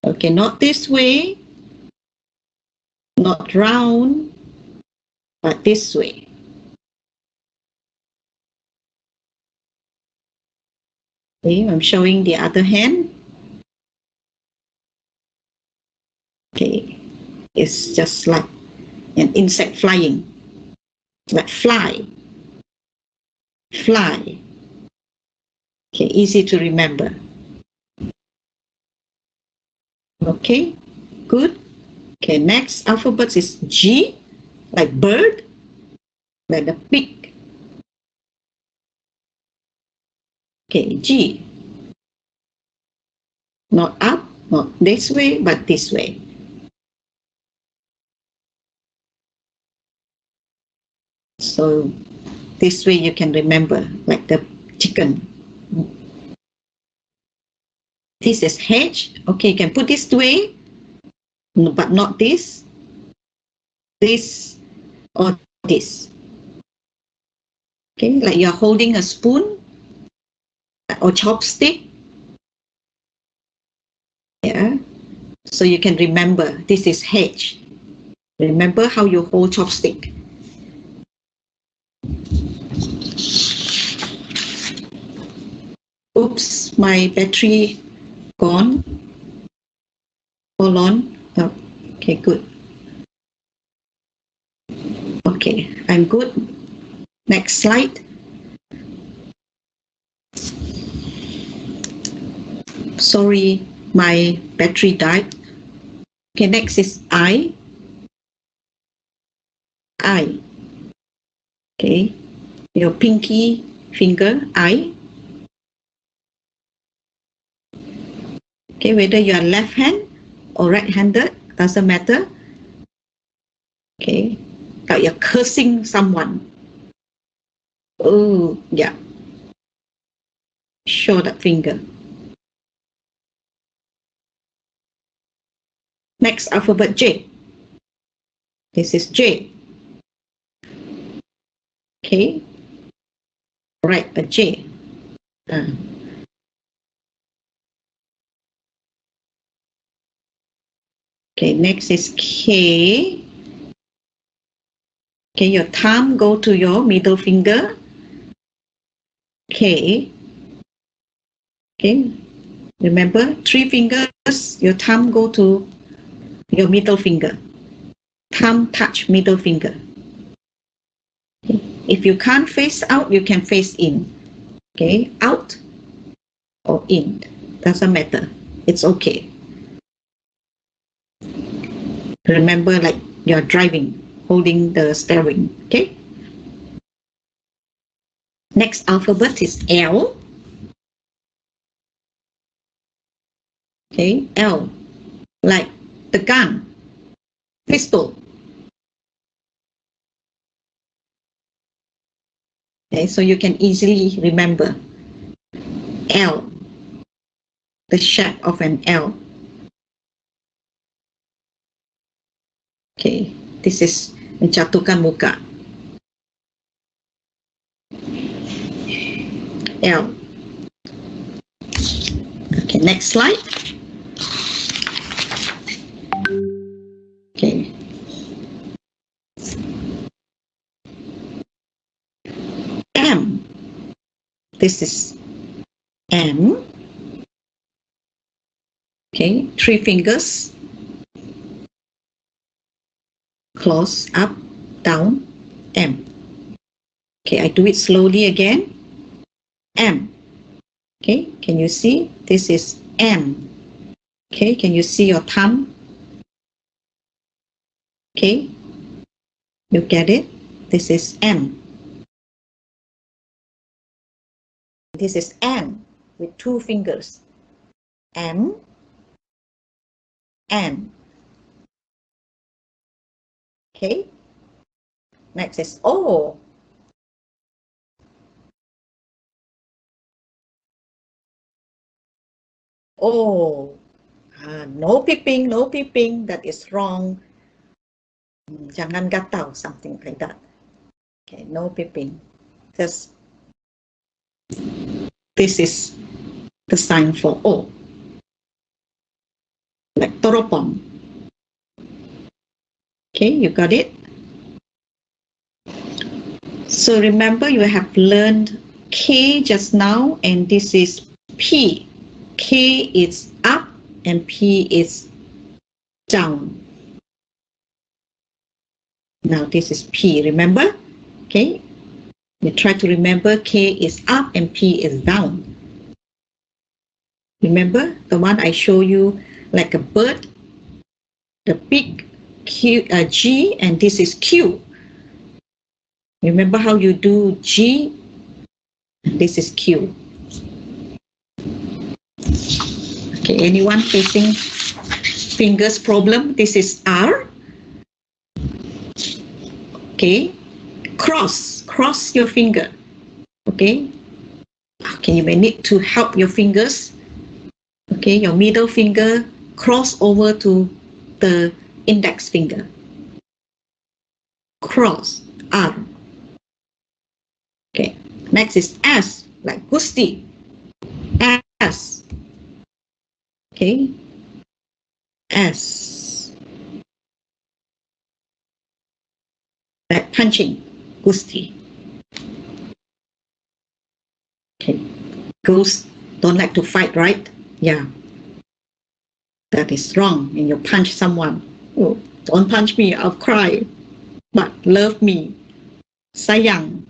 Okay, not this way, not round, but this way. Okay, I'm showing the other hand. Okay, it's just like an insect flying, like fly. Fly. Okay, easy to remember. Okay, good. Okay, next alphabet is G, like bird, like the pig. Okay, G. Not up, not this way, but this way. So this way you can remember, like the chicken. This is H. Okay, you can put this way, but not this, this, or this. Okay, like you're holding a spoon or chopstick. Yeah, so you can remember this is H. Remember how you hold chopstick. Oops, my battery gone. Hold on. Oh, okay, good. Okay, I'm good. Next slide. Sorry, my battery died. Okay, next is I. I. Okay, your pinky finger, I. Okay, whether you are left hand or right handed, doesn't matter. Okay, like you're cursing someone. Oh, yeah. Show that finger. Next alphabet J. This is J. Okay, write a J. Okay, next is K. Okay, your thumb go to your middle finger. K. Okay, remember 3 fingers, your thumb go to your middle finger. Thumb touch middle finger. Okay. If you can't face out, you can face in. Okay, out or in, doesn't matter. It's okay. Remember, like you're driving, holding the steering. Okay. Next alphabet is L. Okay, L, like the gun, pistol. Okay, so you can easily remember L, the shape of an L. Okay, this is menjatuhkan muka. L. Okay, next slide. Okay. M. This is M. Okay, 3 fingers. Close, up, down, M. Okay, I do it slowly again. M. Okay, can you see? This is M. Okay, can you see your thumb? Okay, you get it? This is M. This is N with 2 fingers. M, N. Okay, next is O. O. No peeping, no peeping. That is wrong. Jangan gatal, something like that. Okay, no peeping. Just this is the sign for O. Like toropong. Okay, you got it? So remember, you have learned K just now, and this is P. K is up and P is down. Now this is P, remember? Okay, you try to remember K is up and P is down. Remember the one I show you like a bird, the big Q, G, and this is Q. Remember how you do G? This is Q. Okay, anyone facing fingers problem? This is R. Okay, cross your finger. Okay. Okay, you may need to help your fingers. Okay, your middle finger cross over to the index finger. Cross, R. Okay, next is S, like Gusti. S. Okay, S. Like punching, Gusti. Okay, girls don't like to fight, right? Yeah, that is wrong. And you punch someone. Oh, don't punch me, I'll cry. But love me. Sayang.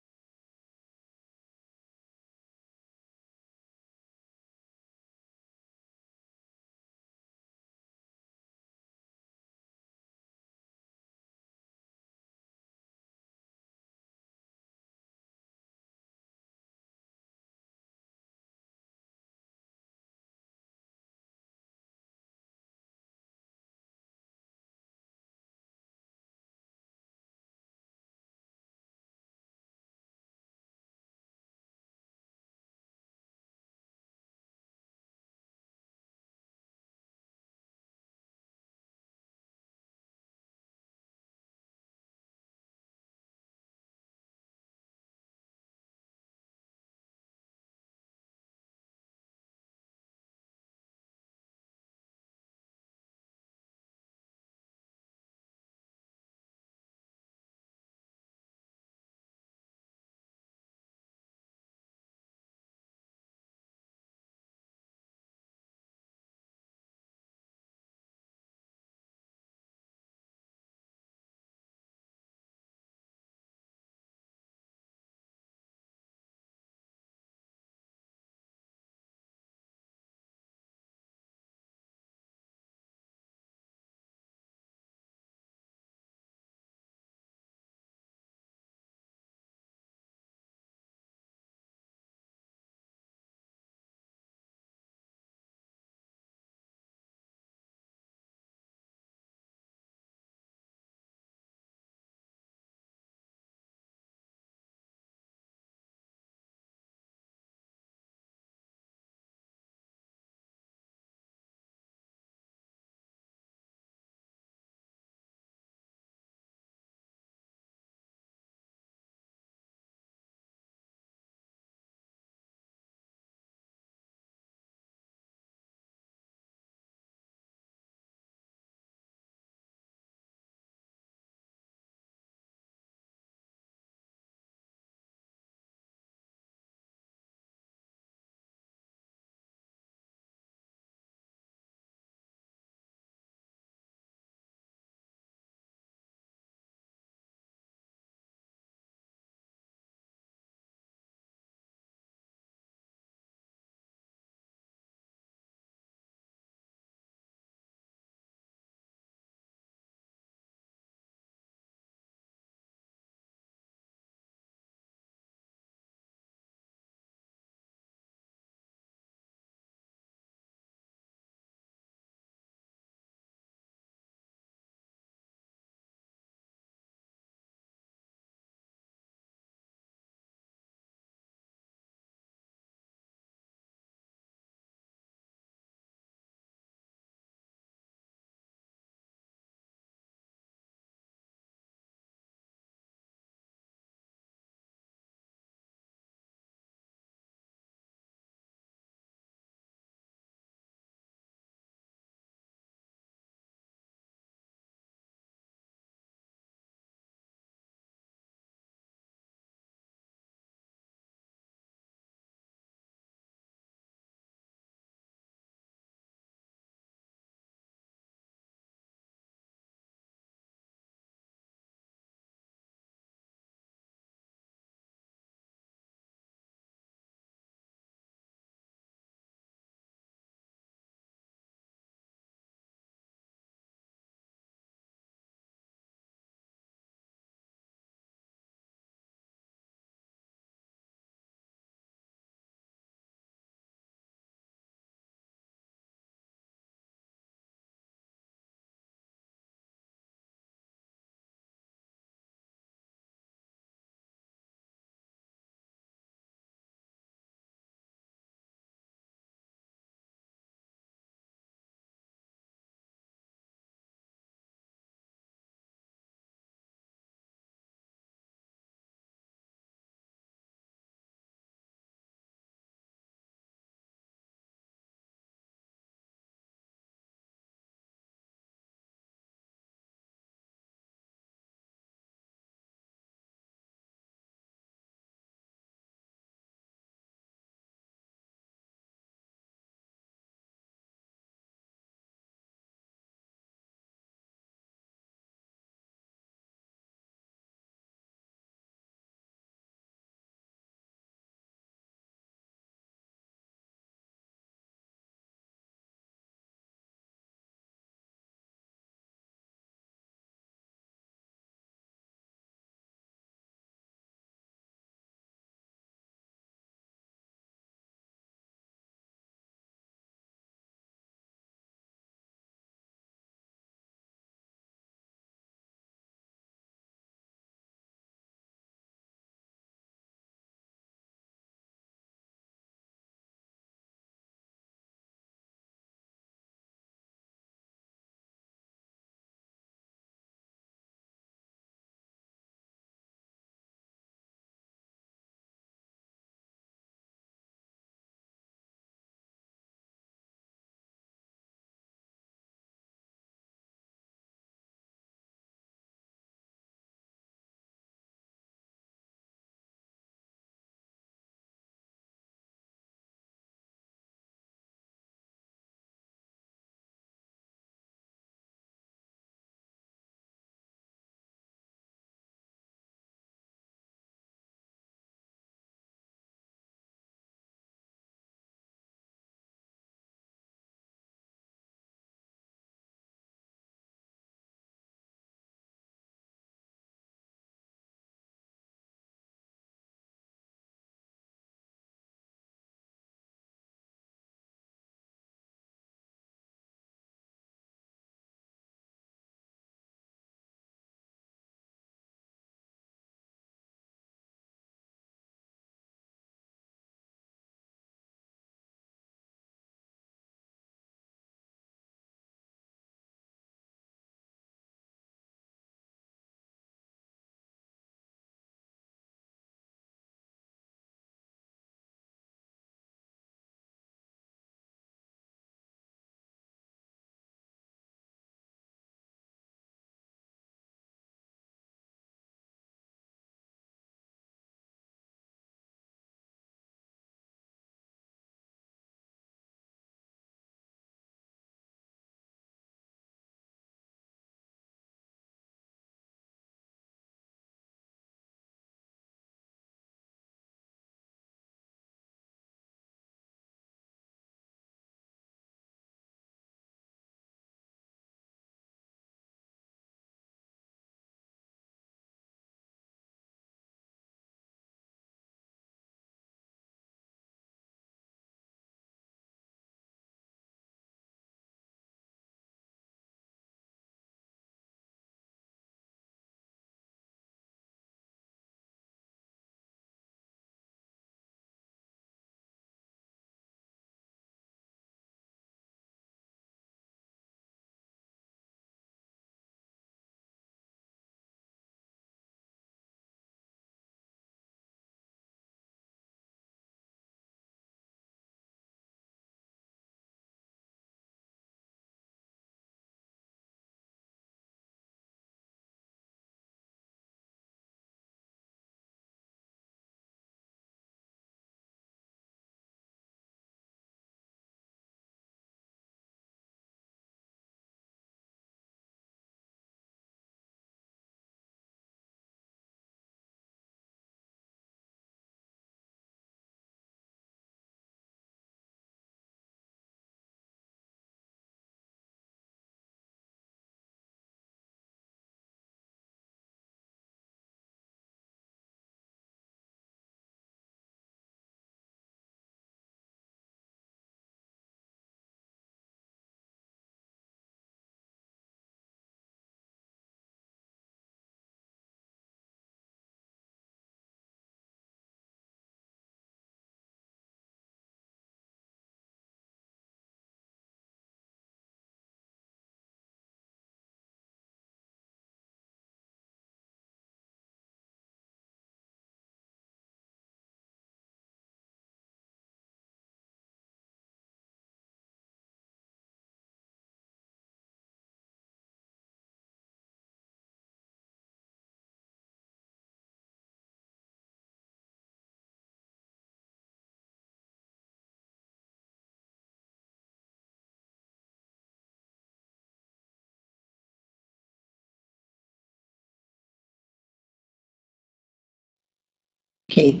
Okay,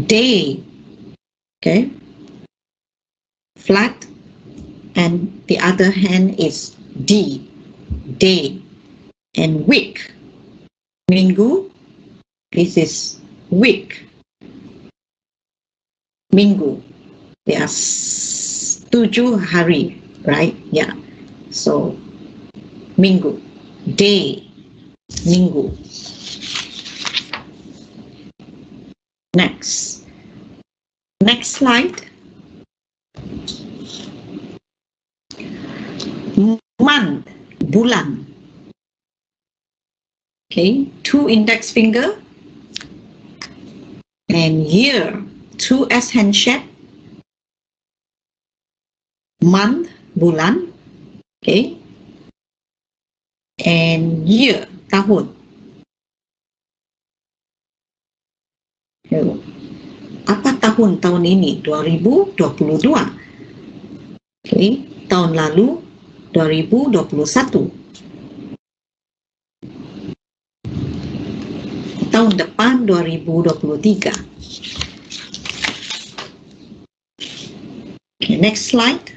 day. Okay, flat, and the other hand is D, day. And week, minggu. This is week, minggu. There are 7 hari, right? Yeah. So minggu, day, minggu. Next slide. Month, bulan. Okay, 2 index finger. And year, 2 S handshake. Month, bulan. Okay. And year, tahun. Apa tahun ini? 2022. Okay. Tahun lalu 2021. Tahun depan 2023. Okay, next slide.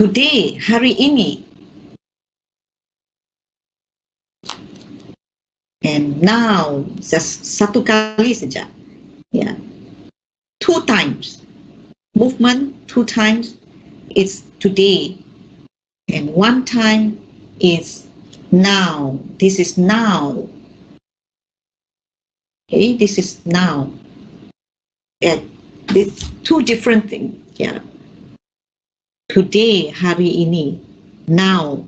Today, hari ini. And now, just 1 kali saja. Yeah. 2 times. Movement 2 times is today. And 1 time is now. This is now. Okay, this is now. Yeah, it's 2 different things. Yeah. Today, hari ini. Now.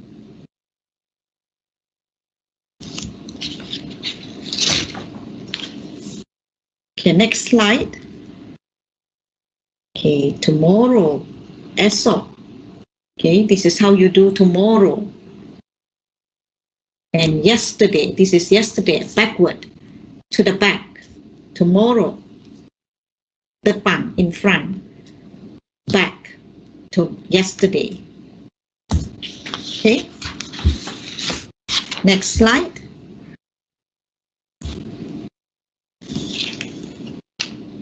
Okay, next slide. Okay, tomorrow, esok. Okay, this is how you do tomorrow. And yesterday, this is yesterday, backward, to the back. Tomorrow, depan, in front, back to yesterday. Okay, next slide.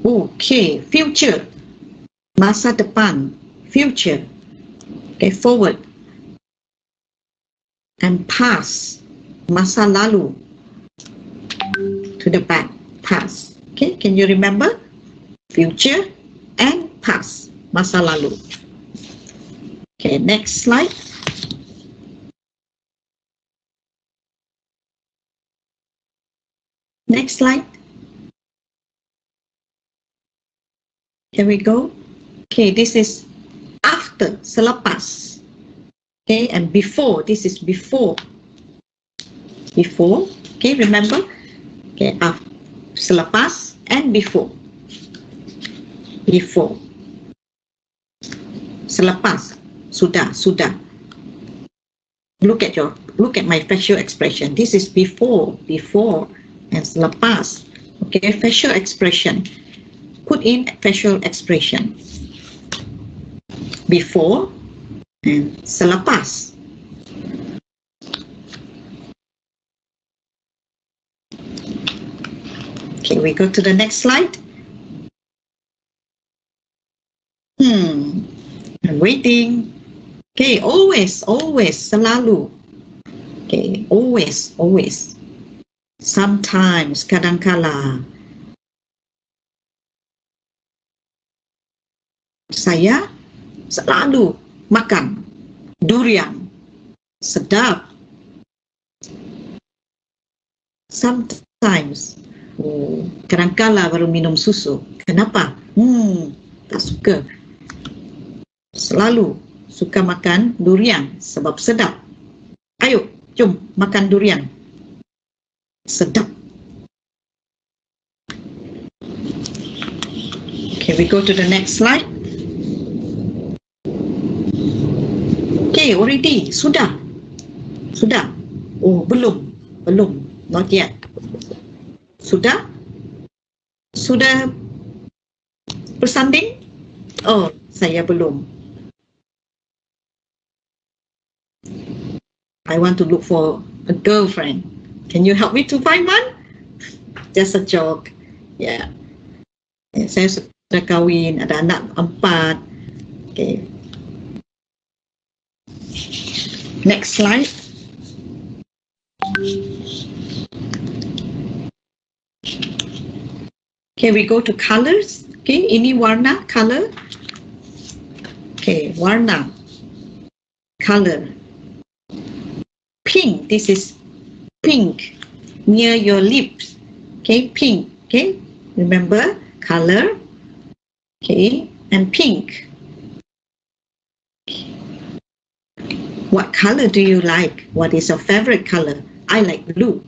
Okay, future, masa depan, future. Okay, forward. And past, masa lalu, to the back, past. Okay, can you remember? Future and past, masa lalu. Okay, next slide. Next slide. Here we go. Okay, this is after, selepas. Okay, and before, this is before. Before, okay, remember? Okay, after, selepas and before. Before. Selepas, sudah. Look at my facial expression. This is before, and selepas. Okay, facial expression. Put in facial expression. Before and selepas. Okay, we go to the next slide. I'm waiting. Okay, always, selalu. Okay, always. Sometimes, kadangkala. Saya selalu makan durian. Sedap. Sometimes, kadangkala baru minum susu. Kenapa? Tak suka. Selalu suka makan durian sebab sedap. Ayo, jom makan durian. Sedap. Okay, we go to the next slide. Okay, already. Sudah. Oh, belum. Not yet. Sudah bersanding? Oh, saya belum. I want to look for a girlfriend. Can you help me to find one? Just a joke. Yeah. Saya sudah kahwin, ada anak 4. Okay. Next slide. Okay, we go to colors. Okay, ini warna, color. Okay, warna, color. Pink, this is pink, near your lips. Okay, pink. Okay, remember, color. Okay, and pink. What color do you like? What is your favorite color? I like blue.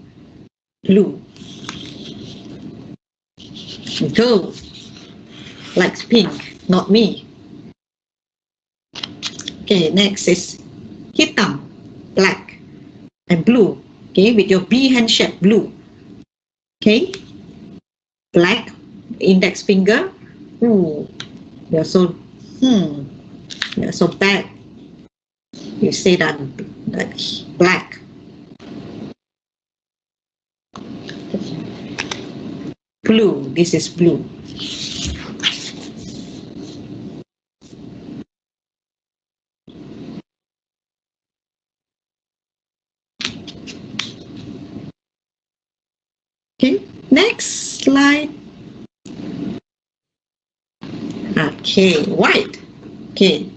Blue. Girl likes pink, not me. Okay, next is hitam, black, and blue. Okay, with your B hand shape, blue. Okay, black, index finger. Ooh, you're so bad. You say that black. Blue, this is blue. Okay, next slide. Okay, white. Okay,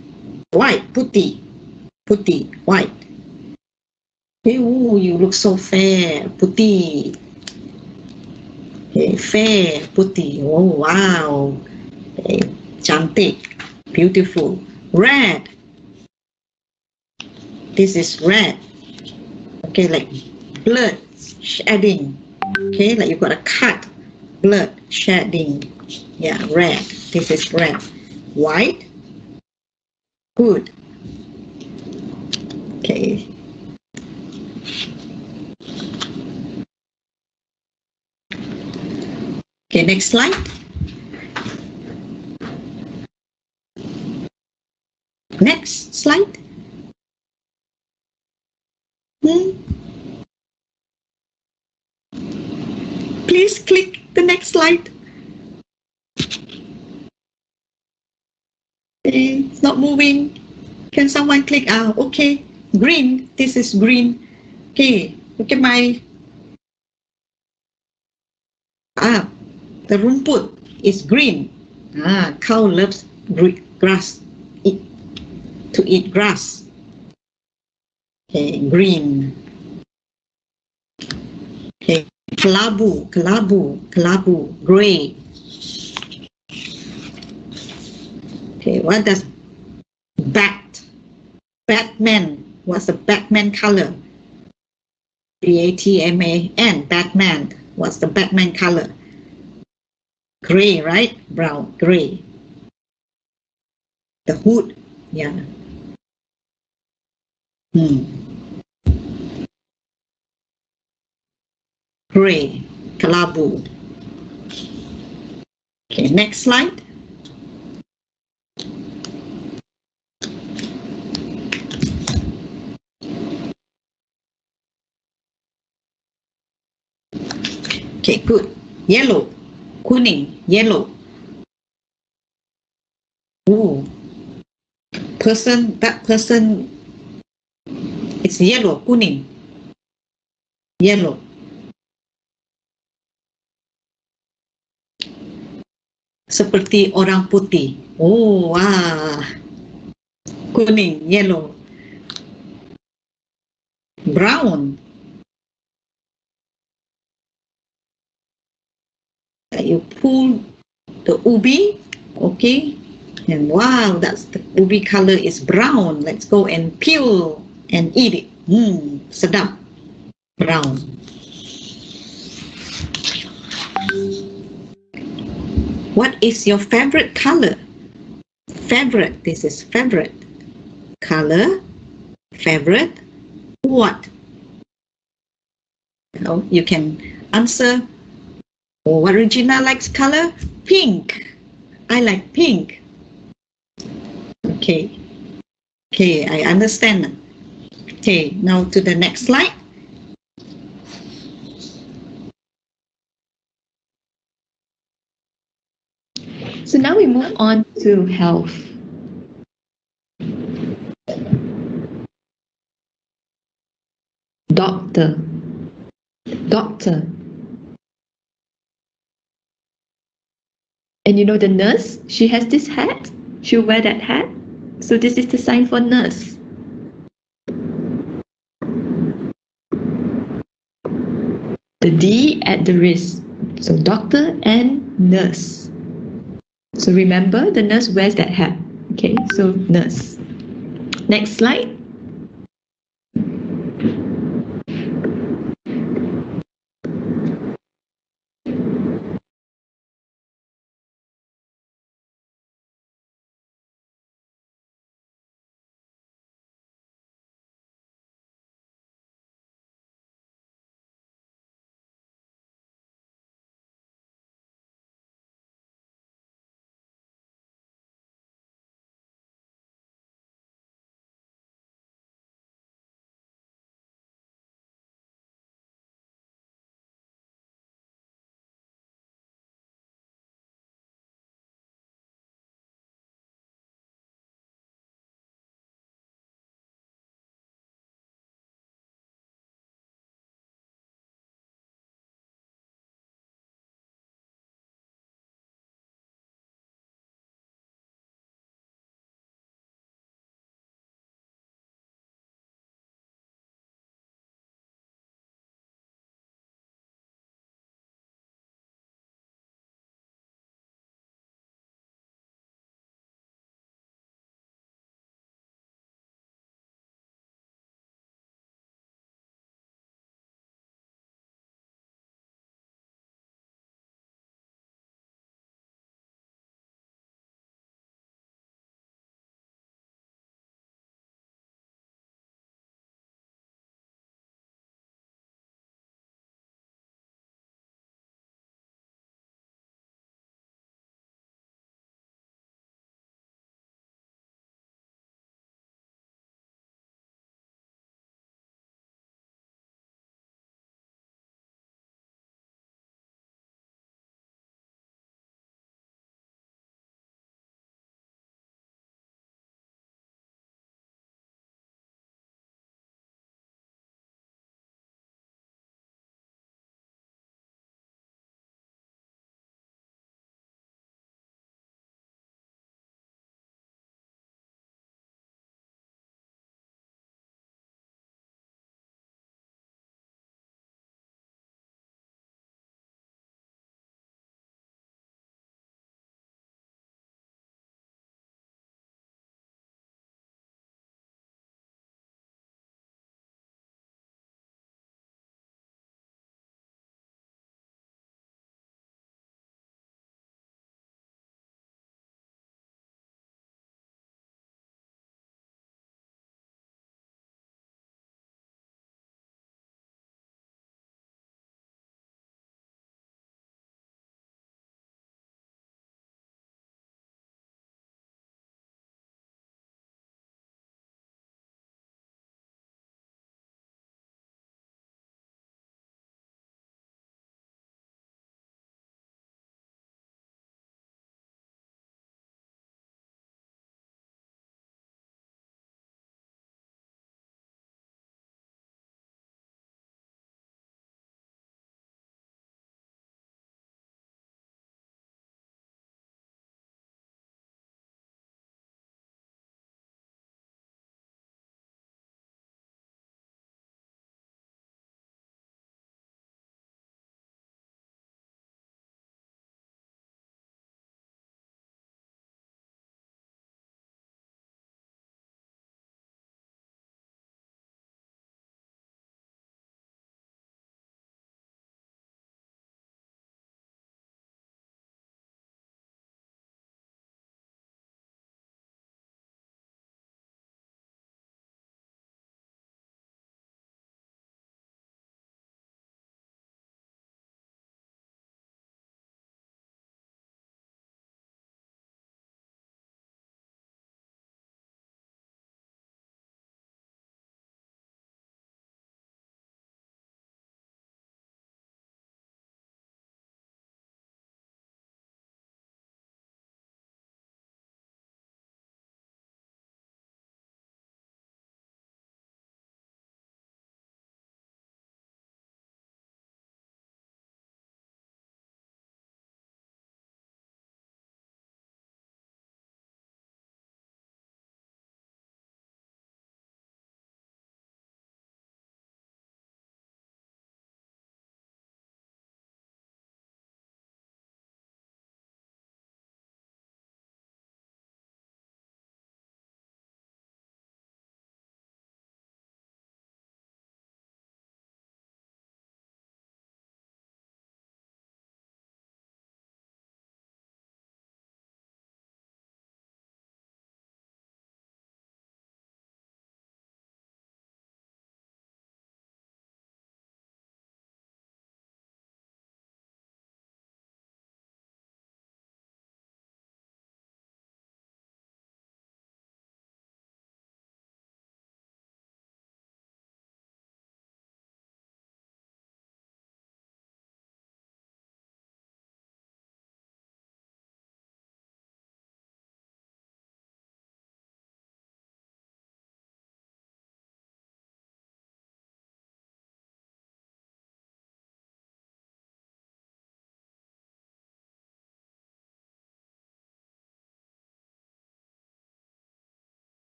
white, putih, white. Okay, ooh, you look so fair, putih. Okay, fair, putih. Oh, wow. Okay, cantik, beautiful. Red. This is red. Okay, like blood shedding. Okay, like you got a cut, blood shedding. Yeah, red. This is red. White. Good. Okay. Okay, next slide. Next slide. Please click the next slide. It's not moving. Can someone click out? Okay, green. This is green. Okay, look at my the rumput is green. Cow loves grass. To eat grass. Okay, green. Okay, kelabu, gray. Okay, what does Batman? What's the Batman color? Batman. Batman. What's the Batman color? Gray, right? Brown, gray. The hood, yeah. Gray, kelabu. Okay, next slide. Okay, good. Yellow, kuning, yellow. Ooh, that person is yellow, kuning, yellow. Seperti orang putih. Oh, wah. Kuning, yellow. Brown. You pull the ubi, okay, and wow, the ubi color is brown. Let's go and peel and eat it. Sedap. Brown. What is your favorite color? Favorite. This is favorite. Color. Favorite. What? You can answer. What Regina likes color? Pink. I like pink. Okay. I understand. Okay, now to the next slide. So now we move on to health. Doctor. Doctor. And you know the nurse? She has this hat. She'll wear that hat. So this is the sign for nurse. The D at the wrist. So doctor and nurse. So remember, the nurse wears that hat. Okay, so nurse. Next slide.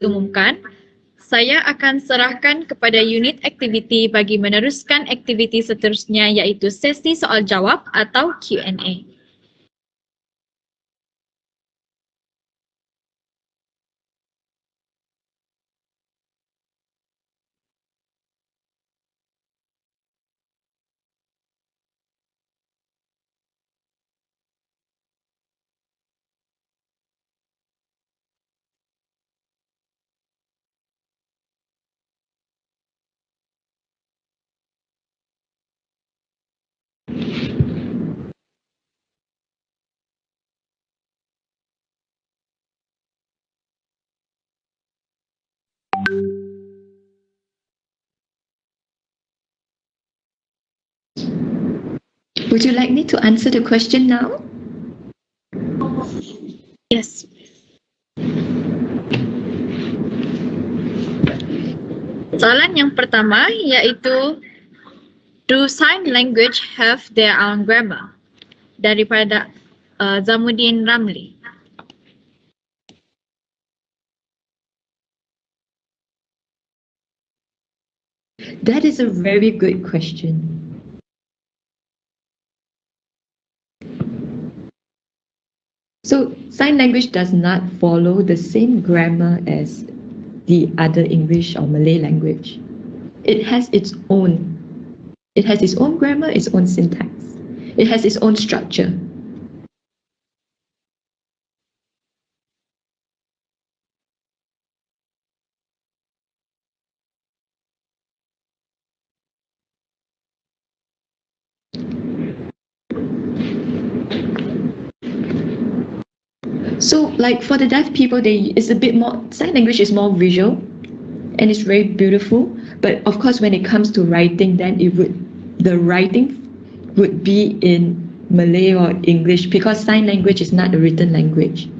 umumkan, saya akan serahkan kepada unit aktiviti bagi meneruskan aktiviti seterusnya iaitu sesi soal jawab atau Q&A. Would you like me to answer the question now? Yes. Soalan yang pertama iaitu do sign language have their own grammar? Daripada Zamuddin Ramli. That is a very good question. So, sign language does not follow the same grammar as the other English or Malay language. It has its own. It has its own grammar, its own syntax. It has its own structure. So, like for the deaf people, it's a bit more, sign language is more visual and it's very beautiful. But of course, when it comes to writing, then the writing would be in Malay or English because sign language is not a written language.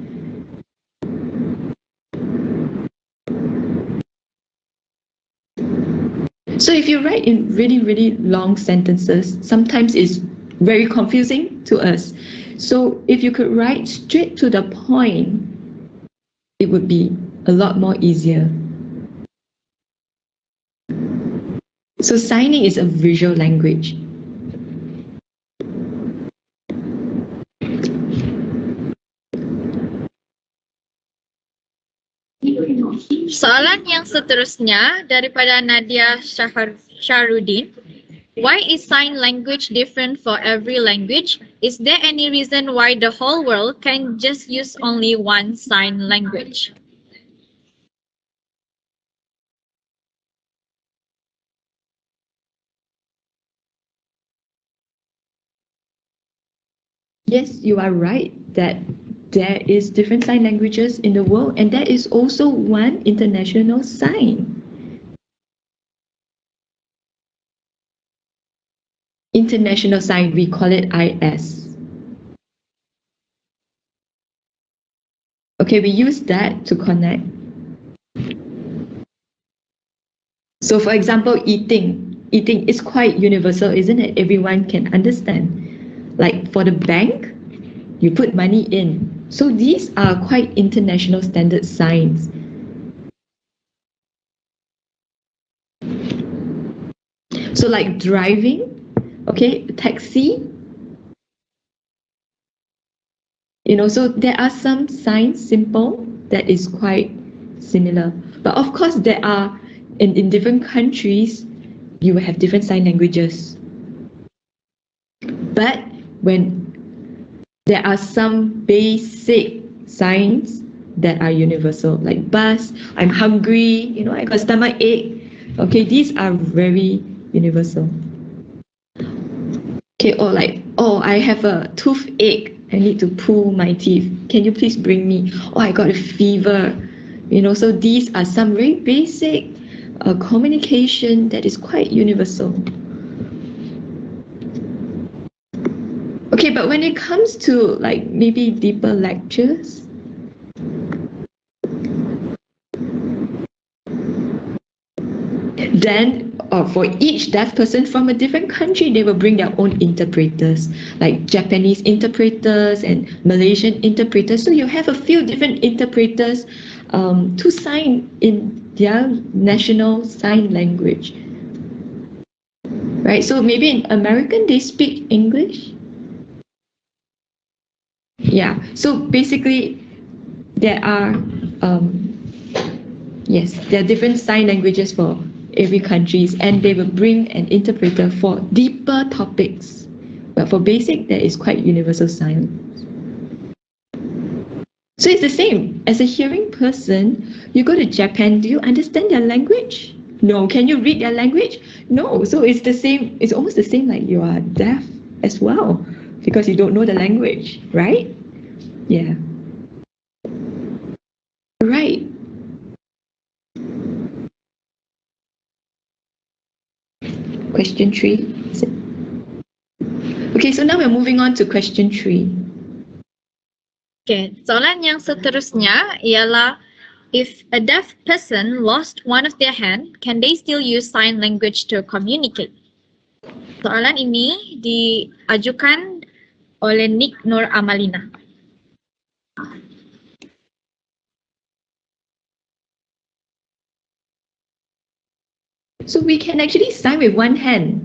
So if you write in really, really long sentences, sometimes it's very confusing to us. So if you could write straight to the point, it would be a lot more easier. So signing is a visual language. Soalan yang seterusnya daripada Nadia Syahrudin. Why is sign language different for every language? Is there any reason why the whole world can just use only one sign language? Yes, you are right that there is different sign languages in the world, and there is also one international sign. International sign, we call it IS. Okay, we use that to connect. So for example, eating is quite universal, isn't it? Everyone can understand. Like for the bank, you put money in. So these are quite international standard signs. So like driving, okay, taxi, so there are some signs simple that is quite similar. But of course there are, in different countries, you will have different sign languages. But when there are some basic signs that are universal, like bus, I'm hungry, I got stomach ache. Okay, these are very universal. Okay, or like, I have a toothache, I need to pull my teeth. Can you please bring me? I got a fever. So these are some very basic communication that is quite universal. Okay, but when it comes to like maybe deeper lectures, then for each deaf person from a different country, they will bring their own interpreters, like Japanese interpreters and Malaysian interpreters. So you have a few different interpreters to sign in their national sign language. Right? So maybe in American they speak English. Yeah. So basically, there are there are different sign languages for every countries, and they will bring an interpreter for deeper topics. But for basic, there is quite universal sign. So it's the same. As a hearing person, you go to Japan, do you understand their language? No. Can you read their language? No. So it's the same. It's almost the same like you are deaf as well, because you don't know the language, right? Yeah. Right. Question 3. Okay, so now we're moving on to question 3. Okay, soalan yang seterusnya ialah, if a deaf person lost one of their hand, can they still use sign language to communicate? Soalan ini diajukan oleh Nick Nur Amalina. So we can actually sign with one hand.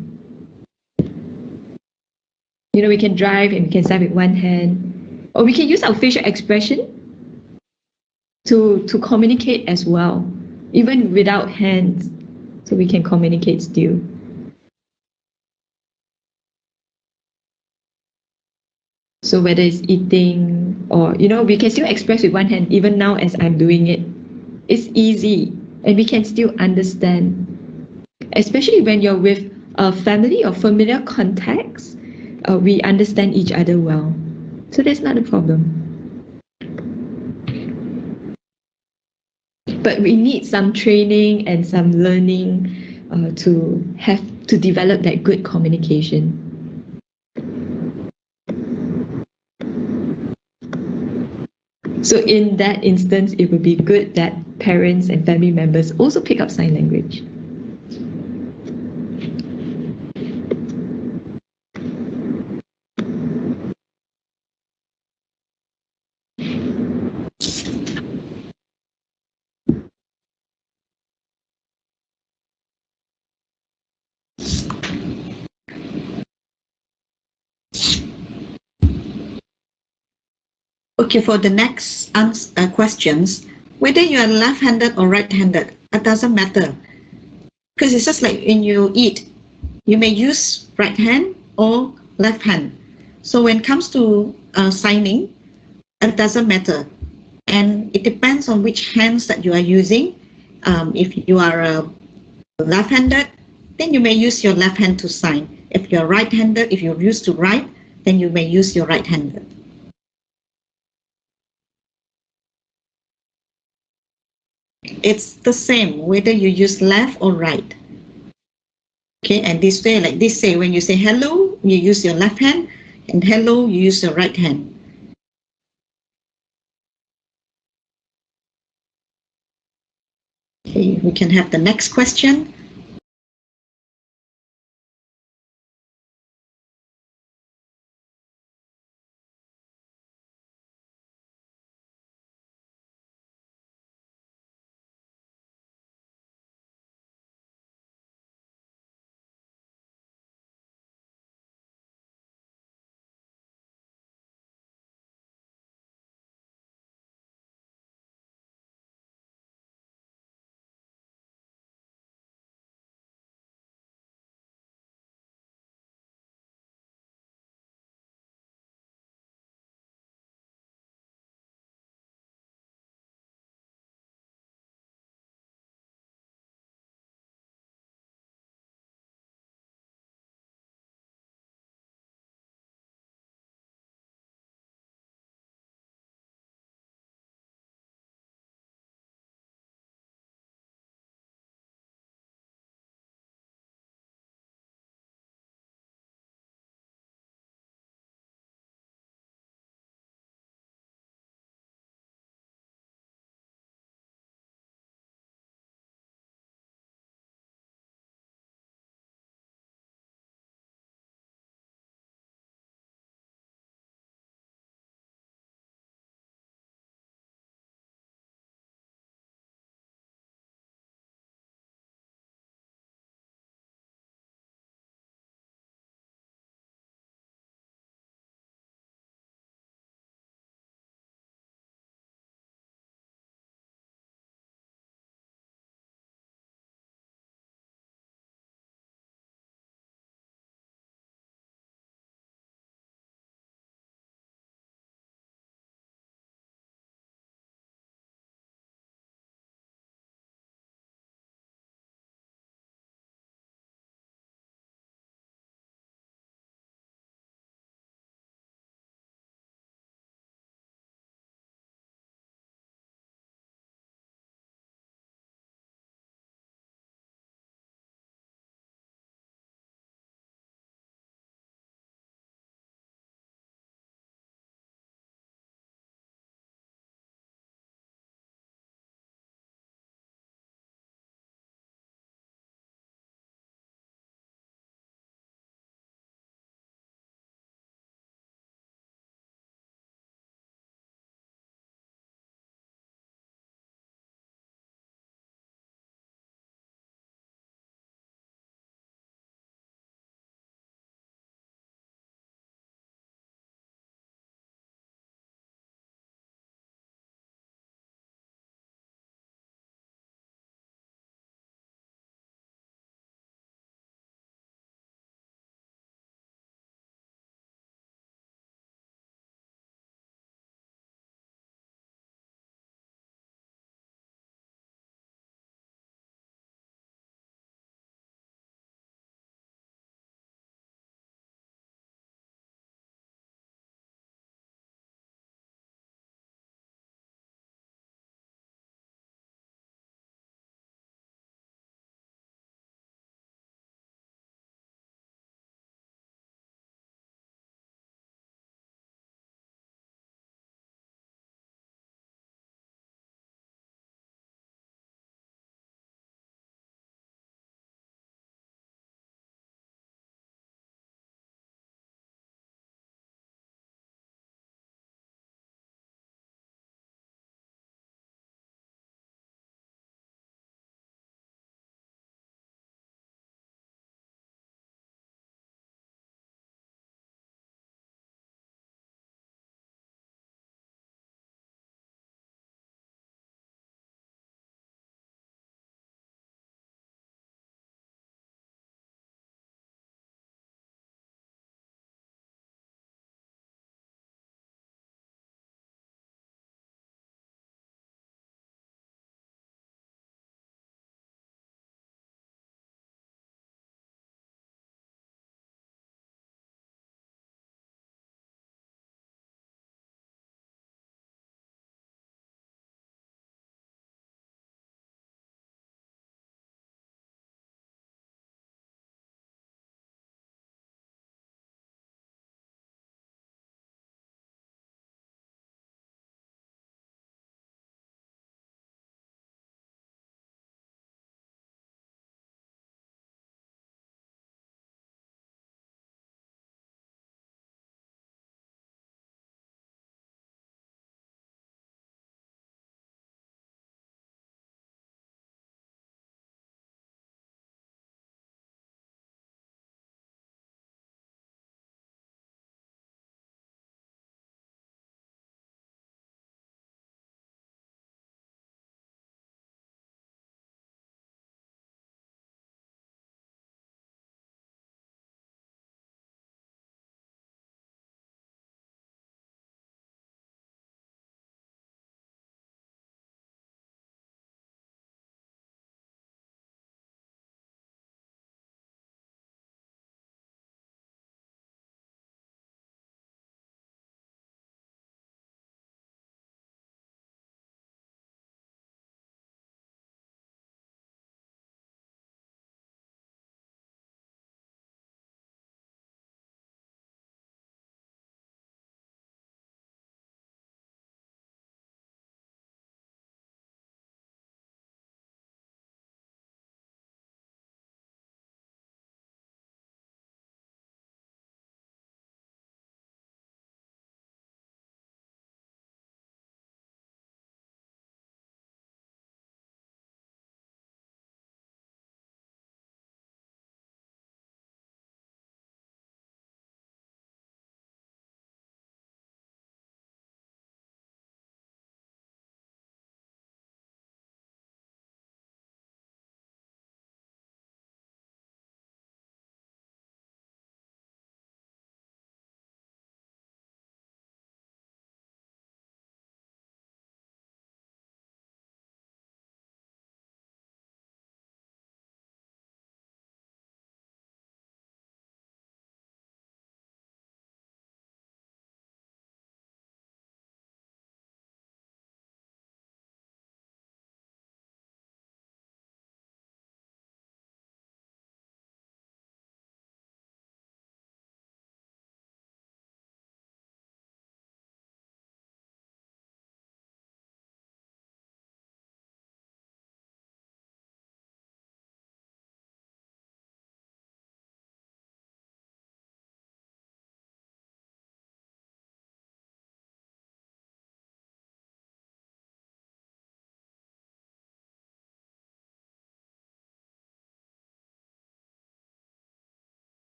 You know, we can drive and we can sign with one hand. Or we can use our facial expression to communicate as well, even without hands. So we can communicate still. So whether it's eating or, you know, we can still express with one hand, even now as I'm doing it. It's easy and we can still understand. Especially when you're with a family or familiar contacts, we understand each other well. So that's not a problem. But we need some training and some learning to develop that good communication. So in that instance, it would be good that parents and family members also pick up sign language. Okay, for the next questions, whether you are left-handed or right-handed, it doesn't matter. Because it's just like when you eat, you may use right hand or left hand. So when it comes to signing, it doesn't matter. And it depends on which hands that you are using. If you are left-handed, then you may use your left hand to sign. If you're right-handed, if you're used to write, then you may use your right-handed. It's the same whether you use left or right. Okay, and this way, like this say, when you say hello, you use your left hand, and hello, you use your right hand. Okay, we can have the next question.